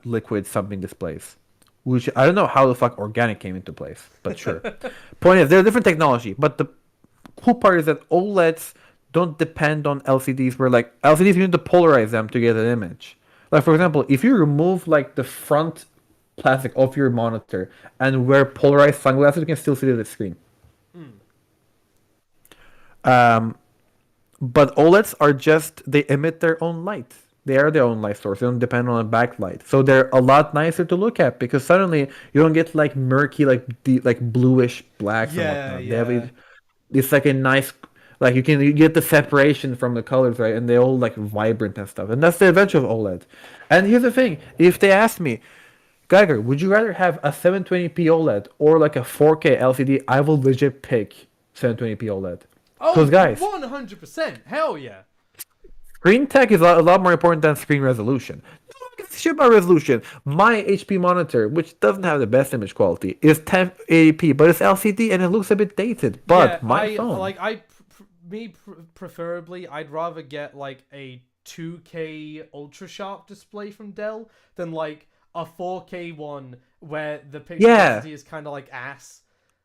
liquid something displays, which I don't know how the fuck organic came into place, but sure. Point is, they're a different technology, but the cool part is that OLEDs don't depend on LCDs, where like LCDs you need to polarize them to get an image. Like for example, if you remove like the front plastic off your monitor and wear polarized sunglasses, you can still see the screen. But OLEDs are they emit their own light. They are their own light source. They don't depend on a backlight. So they're a lot nicer to look at because suddenly you don't get like murky, like bluish blacks and whatnot. They have it's like a nice, like you get the separation from the colors, right? And they're all like vibrant and stuff. And that's the advantage of OLED. And here's the thing: if they ask me, Geiger, would you rather have a 720p OLED or like a 4K LCD? I will legit pick 720p OLED. Oh, Because guys, 100%. Hell yeah. screen tech is a lot more important than screen resolution. Don't give a shit about resolution. My HP monitor, which doesn't have the best image quality, is 1080p, but it's LCD and it looks a bit dated. But my phone, Preferably, I'd rather get like a 2K ultra sharp display from Dell than like a 4K one where the pixel density is kind of like ass.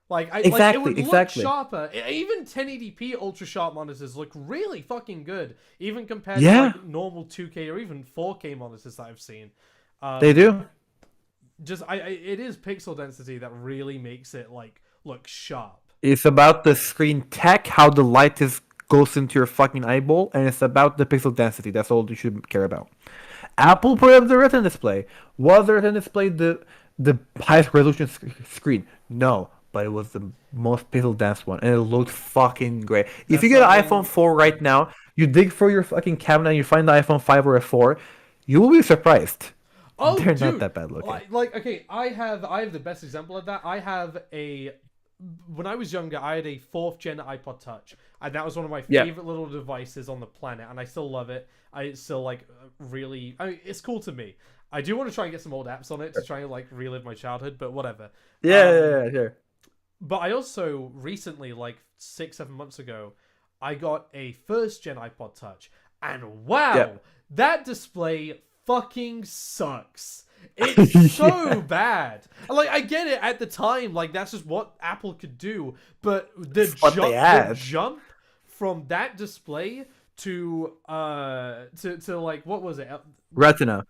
It would look sharper. Even 1080p ultra sharp monitors look really fucking good, even compared to like normal 2K or even 4K monitors that I've seen. They do. It is pixel density that really makes it like look sharp. It's about the screen tech, how the light goes into your fucking eyeball, and it's about the pixel density. That's all you should care about. Apple put up the Retina display. Was the Retina display the highest resolution screen? No. But it was the most pixel dense one, and it looked fucking great. If you get an iPhone 4 right now, you dig through your fucking cabinet and you find the iPhone 5 or a 4, you will be surprised. Oh, they're dude, not that bad looking. Okay, I have the best example of that. When I was younger, I had a 4th gen iPod Touch, and that was one of my favorite little devices on the planet, and I still love it. I still like really. I mean, it's cool to me. I do want to try and get some old apps on it to try and like relive my childhood, but whatever. Yeah, sure. But I also recently, like 6-7 months ago, I got a 1st gen iPod Touch, and wow, that display fucking sucks. It's so bad. Like, I get it at the time, like that's just what Apple could do, but the jump from that display to like what was it? Retina.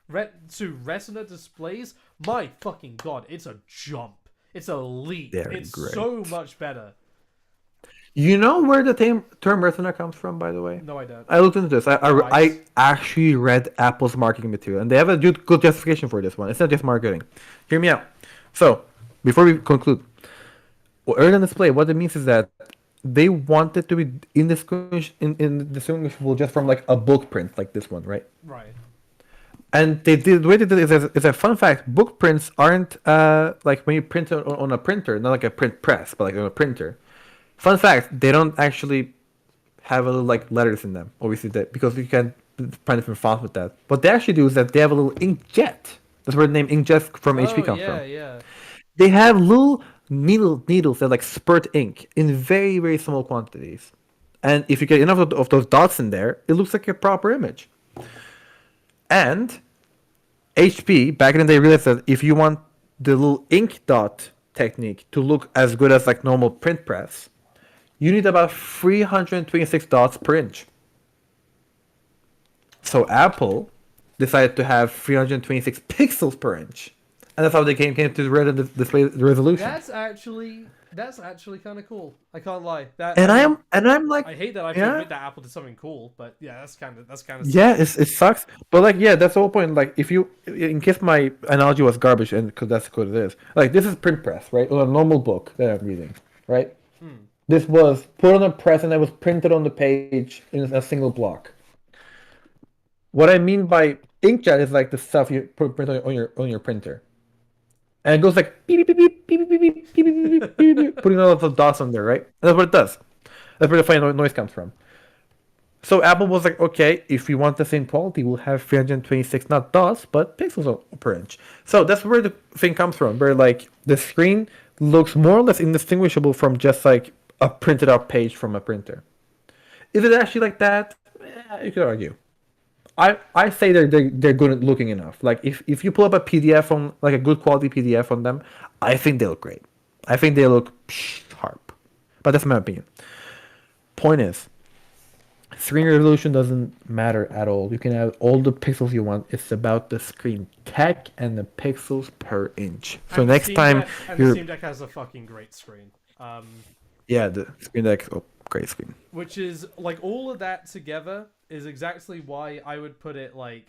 To Retina displays. My fucking god, it's a jump. It's a leap. It's great. So much better. You know where the term Retina comes from, by the way? No, I don't. I looked into this. I actually read Apple's marketing material, and they have a good justification for this one. It's not just marketing. Hear me out. So, before we conclude, Retina display, what it means is that they want it to be indistinguishable just from like a book print like this one, right? Right. And the way they did it is a fun fact. Book prints aren't like when you print on a printer, not like a print press, but like on a printer. Fun fact: they don't actually have a little like letters in them. Obviously, because you can print different fonts with that. What they actually do is that they have a little inkjet. That's where the name inkjet from HP comes from. Yeah. They have little needles that like spurt ink in very, very small quantities. And if you get enough of those dots in there, it looks like a proper image. And HP back in the day realized that if you want the little ink dot technique to look as good as like normal print press, you need about 326 dots per inch. So Apple decided to have 326 pixels per inch, and that's how they came to the display resolution. That's actually kind of cool. I can't lie. That And I mean, I'm like, I hate that I have to yeah, admit that Apple did something cool, but yeah, that's kind of yeah, sick. it sucks, but like, yeah, that's the whole point. Like, if you, in case my analogy was garbage, and because that's what it is, like, this is print press, right? Or a normal book that I'm reading, right? Hmm. This was put on a press and it was printed on the page in a single block. What I mean by inkjet is like the stuff you print on your printer, and it goes like beep beep beep beep beep beep beep beep beep beep, beep, putting all of the dots on there, right? And that's what it does. That's where the funny noise comes from. So Apple was like, okay, if we want the same quality, we'll have 326 not dots but pixels per inch. So that's where the thing comes from, where like the screen looks more or less indistinguishable from just like a printed out page from a printer. Is it actually like that? You could argue. I say they're good looking enough. Like if you pull up a PDF on like a good quality PDF on them, I think they look great. I think they look sharp. But that's my opinion. Point is, screen resolution doesn't matter at all. You can have all the pixels you want. It's about the screen tech and the pixels per inch. So And the next time The you're Steam Deck has a fucking great screen. yeah, the screen deck, oh, great screen. Which is like all of that together is exactly why I would put it like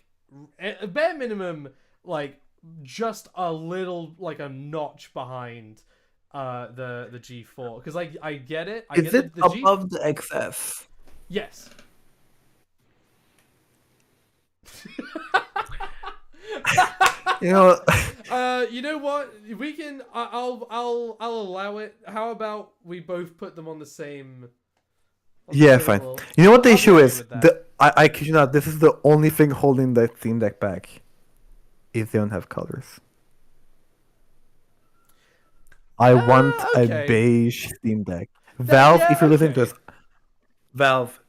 at bare minimum like just a little like a notch behind the G4 because I get it. I Is get it the G. above the XS? Yes. You know, You know what? We can. I'll allow it. How about we both put them on the same? yeah, fine. Level? You know what the I'll be issue okay is? with that. I kid you not, this is the only thing holding the Steam Deck back. Is they don't have colors. I want a Okay. beige Steam Deck. Valve, Yeah. if you're listening to Okay. us, Valve,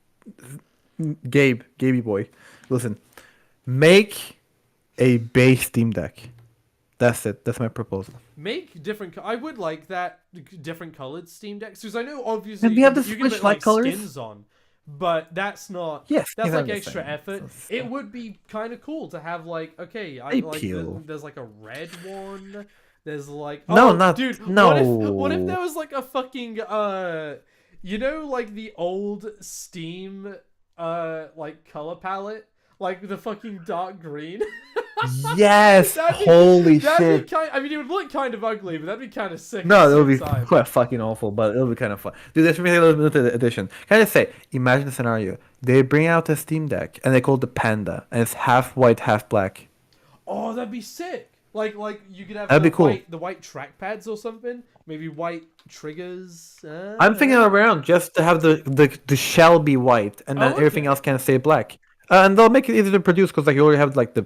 Gaby boy, listen, make a beige Steam Deck. That's it. That's my proposal. Make different. I would like that different colored Steam Decks because I know obviously And we have the you can Switch put light like colors. skins on, but that's not. Yes, That's these are like the extra same. effort. So- It would be kind of cool to have like okay, They like peel. there's like a red one. There's like No, oh not dude, no. what if there was like a fucking you know like the old Steam like color palette like the fucking dark green. Yes, holy That'd shit. be kind. I mean, it would look kind of ugly, but that'd be kind of sick. No, at the it'll be same time. quite fucking awful, but it'll be kind of fun. Dude, this really limited edition. Can I just say, imagine the scenario. They bring out a Steam Deck and they call it the Panda, and it's half white, half black. Oh, that'd be sick. Like you could have That'd be cool. the white trackpads or something. Maybe white triggers. I'm thinking around just to have the shell be white, and then Oh, everything okay. else can stay black. And they'll make it easy to produce because like you already have like the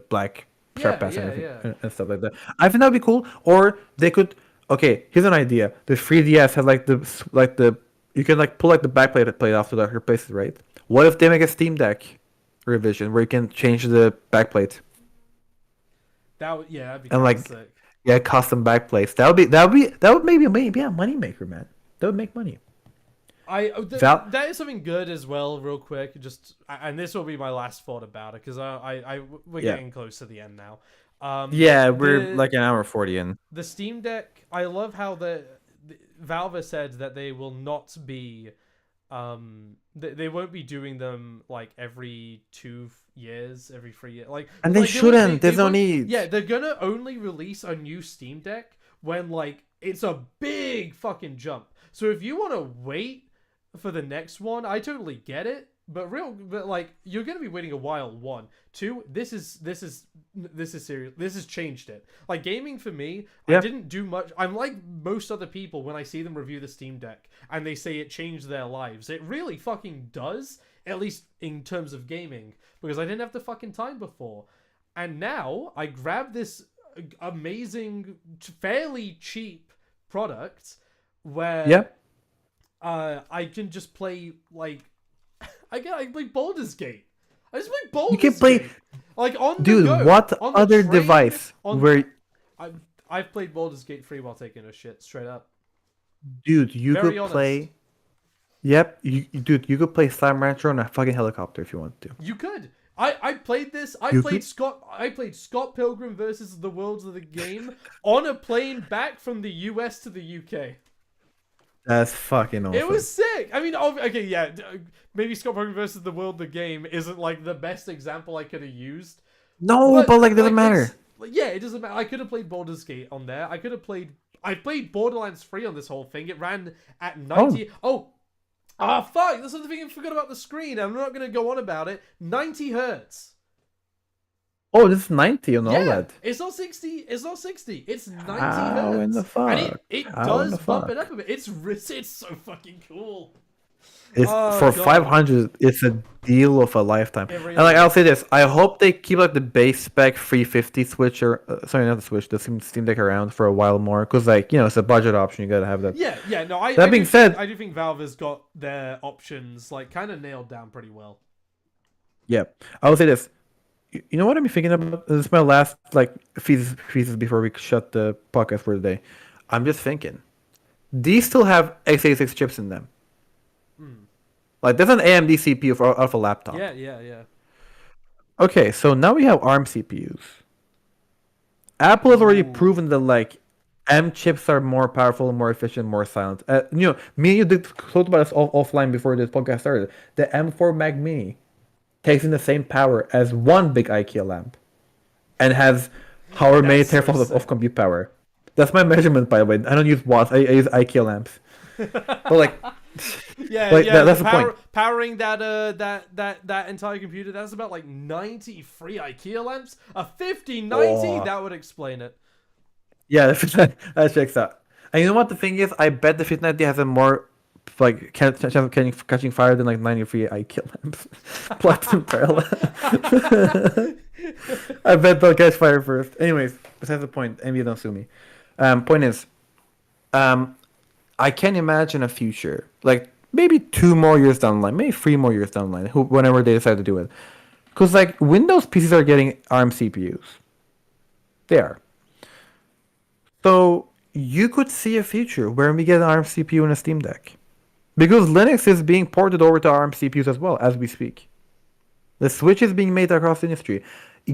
black Yeah, trackpads and yeah, everything yeah. and stuff like that. I think that'd be cool. Or they could. Okay, here's an idea. The 3DS has like the you can like pull like the backplate off to like replace it, right? What if they make a Steam Deck revision where you can change the backplate That'd be and kind of like sick. yeah, custom backplates? That would maybe a money maker, man. That would make money. Val- That is something good as well. Real quick, just and this will be my last thought about it because we're Yeah. getting close to the end now. Yeah, we're the- like an hour 40 in. The Steam Deck, I love how the Valve has said that they will not be, they won't be doing them like every 2 years, every 3 years, like. And they won't- shouldn't. There's no won't- need. Yeah, they're gonna only release a new Steam Deck when like it's a big fucking jump. So if you want to wait for the next one, I totally get it. But like you're gonna be waiting a while. 1, 2. This is serious. This has changed it. Like gaming for me, Yeah. I didn't do much. I'm like most other people when I see them review the Steam Deck and they say it changed their lives. It really fucking does. At least in terms of gaming, because I didn't have the fucking time before, and now I grabbed this amazing, fairly cheap product where Yep. I can just play like I play Baldur's Gate. I just play You Baldur's can play, Gate. Like on the dude. go, What on the other train, device on where, I've played Baldur's Gate 3 while taking a shit, straight up. dude, you Very could honest. play? Yep, dude, you could play Slime Rancher on a fucking helicopter if you want to. You could. I played this. I You played could? Scott Pilgrim versus the Worlds of the game on a plane back from the US to the UK. That's fucking awesome. It was sick. I mean, okay, yeah, maybe Scott Pilgrim versus the World of the game isn't like the best example I could have used. No, but like, doesn't matter. Yeah, it doesn't matter. I could have played Baldur's Gate on there. I played Borderlands 3 on this whole thing. It ran at 90. Fuck! That's another thing I forgot about the screen. I'm not going to go on about it. 90 hertz. Oh, this is 90 on Yeah, OLED. it's not 60. It's not 60. It's 90 How hertz. in the fuck? And it How in does the bump it fuck? up a bit. It's so fucking cool. It's Oh, for God. 500. It's a deal of a lifetime. It really And like, is. I'll say this: I hope they keep like the base spec 350 Switch or sorry, not the Switch, the Steam Deck around for a while more, because like it's a budget option. You gotta have that. Yeah, no, That being said- I do think Valve has got their options like kind of nailed down pretty well. Yeah, I will say this. You know what I'm thinking about? This is my last like thesis before we shut the podcast for the day. I'm just thinking, these still have x86 chips in them. Like there's an AMD CPU of a laptop. Yeah. Okay, so now we have ARM CPUs. Apple has already proven that like M chips are more powerful, more efficient, more silent. Me and you did talk about this offline before this podcast started. The M4 Mac Mini takes in the same power as one big IKEA lamp, and has however many That's so teraflops sick. of compute power. That's my measurement, by the way. I don't use watts. I use IKEA lamps. But like, Yeah, Like, yeah. that's the point. Powering that entire computer, that's about like 93 IKEA lamps. A 5090, Oh. that would explain it. yeah, that checks out. And you know what the thing is? I bet the 5090 has a more like chance of catching fire than like 93 IKEA lamps. Platinum parallel. I bet they'll catch fire first. Anyways, besides the point, NVIDIA don't sue me. Point is, I can imagine a future, like maybe 2 more years down the line, maybe 3 more years down the line, whenever they decide to do it. Because like Windows PCs are getting ARM CPUs. They are. So you could see a future where we get an ARM CPU in a Steam Deck. Because Linux is being ported over to ARM CPUs as well as we speak. The switch is being made across the industry.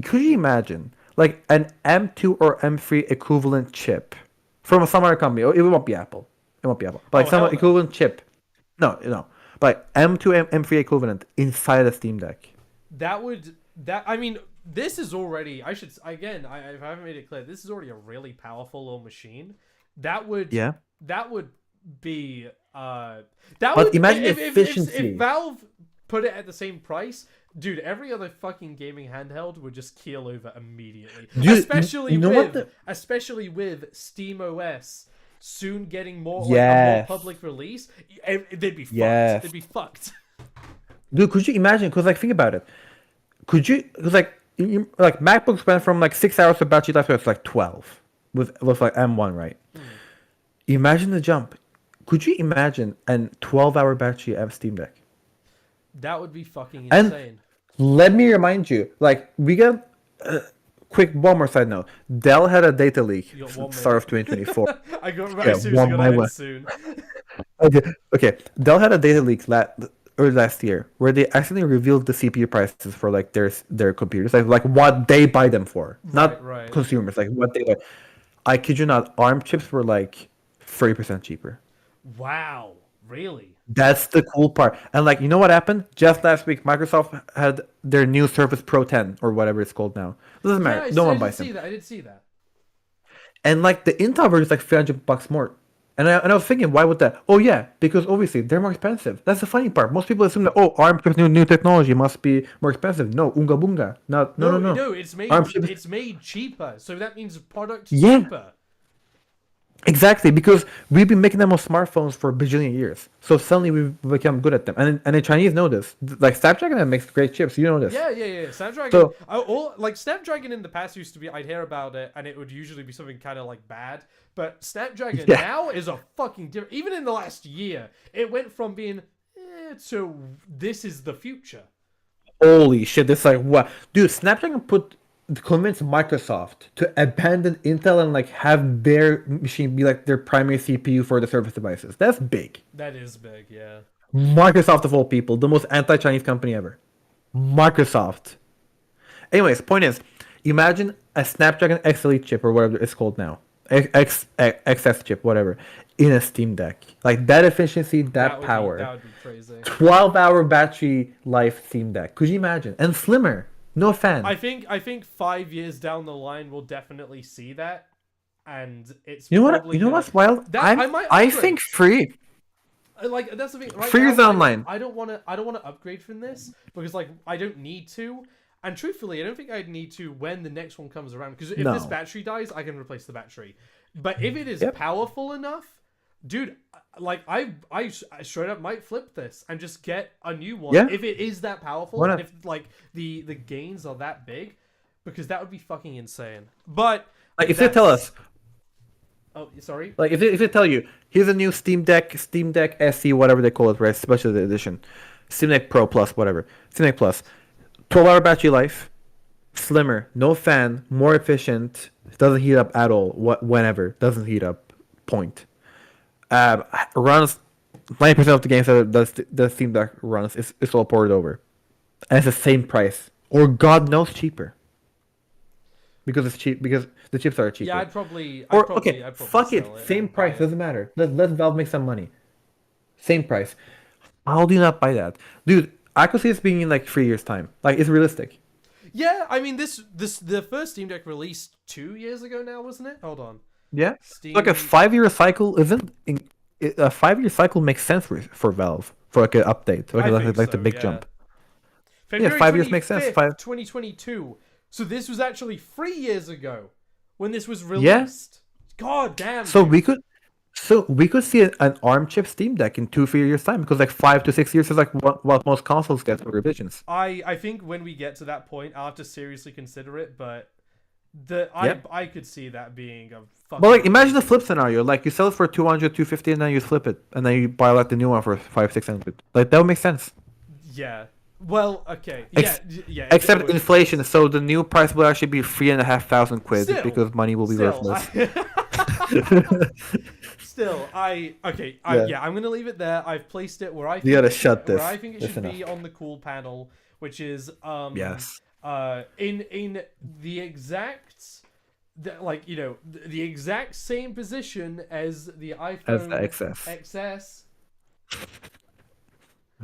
Could you imagine like an M2 or M3 equivalent chip from some other company? It won't be Apple. It won't be Apple. But like Oh, some hell no. equivalent chip. No. But M2, M3 equivalent inside a Steam Deck. I mean, this is already, I haven't made it clear, this is already a really powerful little machine. That would Yeah. be Imagine if efficiency. Valve put it at the same price, dude, every other fucking gaming handheld would just keel over immediately. Dude, especially you know what especially with SteamOS soon getting a more Yes. public release. They'd be fucked. Yes. They'd be fucked. Dude, could you imagine? Because like, think about it. Because like, like MacBooks went from like 6 hours of battery life to like 12 with like M1, right? Imagine the jump. Could you imagine a 12-hour battery of Steam Deck? That would be fucking And- insane. Let me remind you, like, we got quick one more side note. Dell had a data leak You got 1 start of 2024. I got Yeah, seriously one gonna by end one. soon. Okay. Dell had a data leak last year where they accidentally revealed the CPU prices for like their computers, like what they buy them for, not right. consumers, like what they buy. I kid you not, ARM chips were like 30% cheaper. Wow, really? That's the cool part. And like, you know what happened? Just last week, Microsoft had their new Surface Pro 10 or whatever it's called now. Doesn't matter. Yeah, No one I buys did see them. that. I did see that. And like the Intel version is like $300 more. And I was thinking, why would that? Oh yeah, because obviously they're more expensive. That's the funny part. Most people assume that ARM chips, new technology must be more expensive. No, unga bunga. No. No, it's made ARM chips- it's made cheaper. So that means the product's Yeah. cheaper. Exactly, because we've been making them on smartphones for a bajillion years. So suddenly we've become good at them. And the Chinese know this. Like Snapdragon makes great chips. You know this. Yeah. Snapdragon. So Snapdragon in the past used to be. I'd hear about it, and it would usually be something kind of like bad. But Snapdragon yeah, now is a fucking different. Even in the last year, it went from being to this is the future. holy shit! This like what, dude? Snapdragon convinced Microsoft to abandon Intel and like have their machine be like their primary CPU for the service devices. That's big. That is big, yeah. Microsoft of all people, the most anti-Chinese company ever. Microsoft. Anyways, point is, imagine a Snapdragon X Elite chip or whatever it's called now, XS chip, whatever, in a Steam Deck. Like that efficiency, that power. That would be crazy. 12-hour battery life Steam Deck. Could you imagine? And slimmer. No fan. I think 5 years down the line we'll definitely see that, and it's You know what? probably You know gonna- what's wild? That, I might I upgrade. think free. Like that's the thing. Right Free now, is online. I don't want to upgrade from this because like I don't need to. And truthfully, I don't think I'd need to when the next one comes around. Because if No. this battery dies, I can replace the battery. But if it is Yep. powerful enough, dude, like I straight up might flip this and just get a new one. Yeah. If it is that powerful, Why and not? if like the gains are that big, because that would be fucking insane. But Like if they tell us, oh, sorry. like if they tell you, here's a new Steam Deck SE, whatever they call it, right? Special edition, Steam Deck Pro Plus, whatever, Steam Deck Plus, 12-hour battery life, slimmer, no fan, more efficient, doesn't heat up at all. Whenever doesn't heat up, point. Runs 90% of the games that the Steam Deck runs is all ported over, and it's the same price, or God knows cheaper. Because it's cheap. Because the chips are cheaper. Yeah, I'd probably. Okay, I'd probably fuck it. sell Same and price. buy it. Doesn't matter. Let Valve make some money. Same price. How do you not buy that, dude? I could see this being in like 3 years' time. Like it's realistic. Yeah, I mean the first Steam Deck released 2 years ago now, wasn't it? Hold on. Yeah. Steam. Like a 5-year cycle isn't. A 5-year cycle makes sense for Valve for like an update, I like think like the so, big yeah. jump. February 5 years makes sense. 25th, 2022. So this was actually 3 years ago when this was released. God damn. So dude. we could see an ARM chip Steam Deck in 2-3 years time, because like 5 to 6 years is like what most consoles get for revisions. I think when we get to that point, I'll have to seriously consider it, but I could see that being a fucking. But like imagine the flip scenario, like you sell it for 200, 250, and then you flip it, and then you buy like the new one for 500-600. Like that would make sense. Yeah. Well, okay. Yeah. Except it would. inflation, so the new price will actually be 3,500 quid Still- because money will be worthless. Still, I'm gonna leave it there. I've placed it where I think You gotta it should- shut where this. I think it That's should be enough. on the cool panel, which is Yes. in the exact the exact same position as the iPhone As the XS. XS.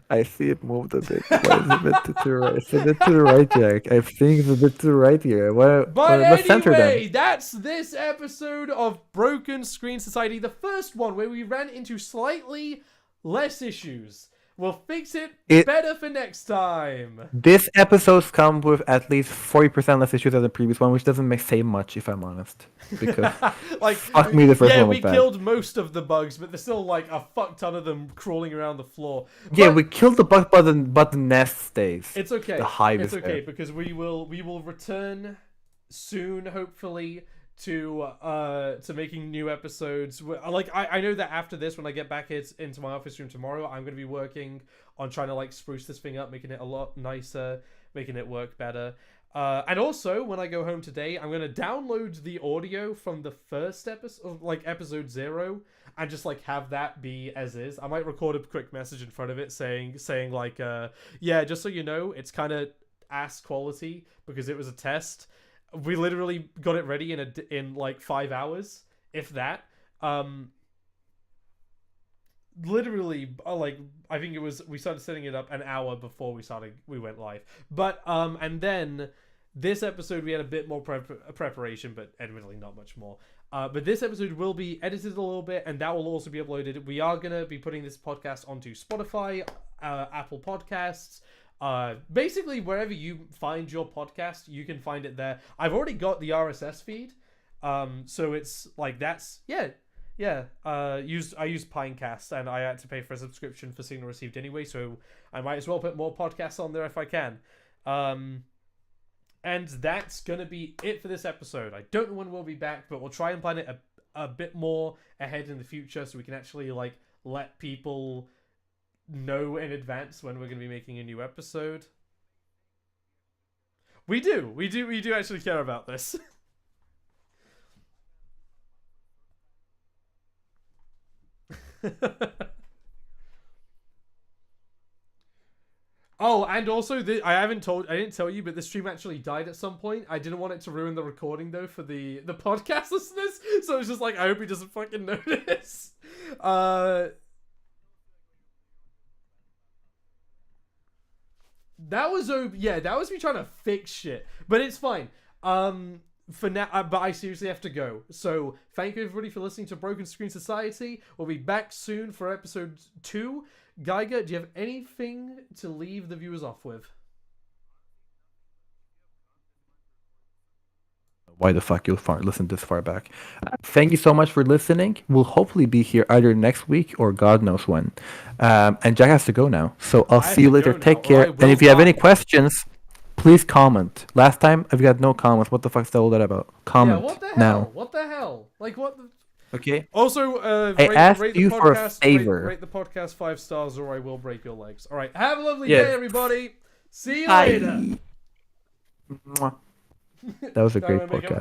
I see it moved a bit. Why is it a bit to the right? It's a bit to the right, Jack. I think it's a bit to the right here. But Let's center anyway, them. that's this episode of Broken Screen Society, the first one where we ran into slightly less issues. We'll fix it better for next time. This episode's come with at least 40% less issues than the previous one, which doesn't say much, if I'm honest. Because Like, fuck me, the first yeah, one we was bad. killed most of the bugs, but there's still like a fuck ton of them crawling around the floor. Yeah, But we killed the bug, but the nest stays. it's okay. The hive It's is okay there. because we will return soon, hopefully, to making new episodes. Like I know that after this, when I get back into my office room tomorrow, I'm gonna be working on trying to like spruce this thing up, making it a lot nicer, making it work better. And also, when I go home today, I'm gonna download the audio from the first episode, like episode 0, and just like have that be as is. I might record a quick message in front of it saying like, yeah, just so you know, it's kind of ass quality because it was a test. We literally got it ready in like 5 hours, if that. Literally, like I think we started setting it up an hour before we went live. But and then this episode we had a bit more preparation, but admittedly not much more. But this episode will be edited a little bit, and that will also be uploaded. We are gonna be putting this podcast onto Spotify, Apple Podcasts. Basically wherever you find your podcast, you can find it there. I've already got the RSS feed, so it's like Yeah, I used Pinecast, and I had to pay for a subscription for Signal Received anyway, so I might as well put more podcasts on there if I can. And that's gonna be it for this episode. I don't know when we'll be back, but we'll try and plan it a bit more ahead in the future, so we can actually like let people know in advance when we're gonna be making a new episode. We do actually care about this. Oh, and also I didn't tell you, but the stream actually died at some point. I didn't want it to ruin the recording though for the podcast listeners, so it's just like I hope he doesn't fucking notice. That was that was me trying to fix shit, but it's fine. For now, but I seriously have to go. So thank you everybody for listening to Broken Screen Society. We'll be back soon for episode 2. Geiger, do you have anything to leave the viewers off with? Why the fuck you'll listen this far back? Thank you so much for listening. We'll hopefully be here either next week or God knows when. And Jack has to go now, so I'll see you later. Take care. And if you have any questions, please comment. Last time I've got no comments. What the fuck's all that about? Comment what the hell? now. What the hell? Like what? Okay. Also, I asked rate you the podcast, for a favor. Rate the podcast 5 stars, or I will break your legs. All right. Have a lovely Yeah. day, everybody. See you Bye. later. Mwah. That was a great podcast.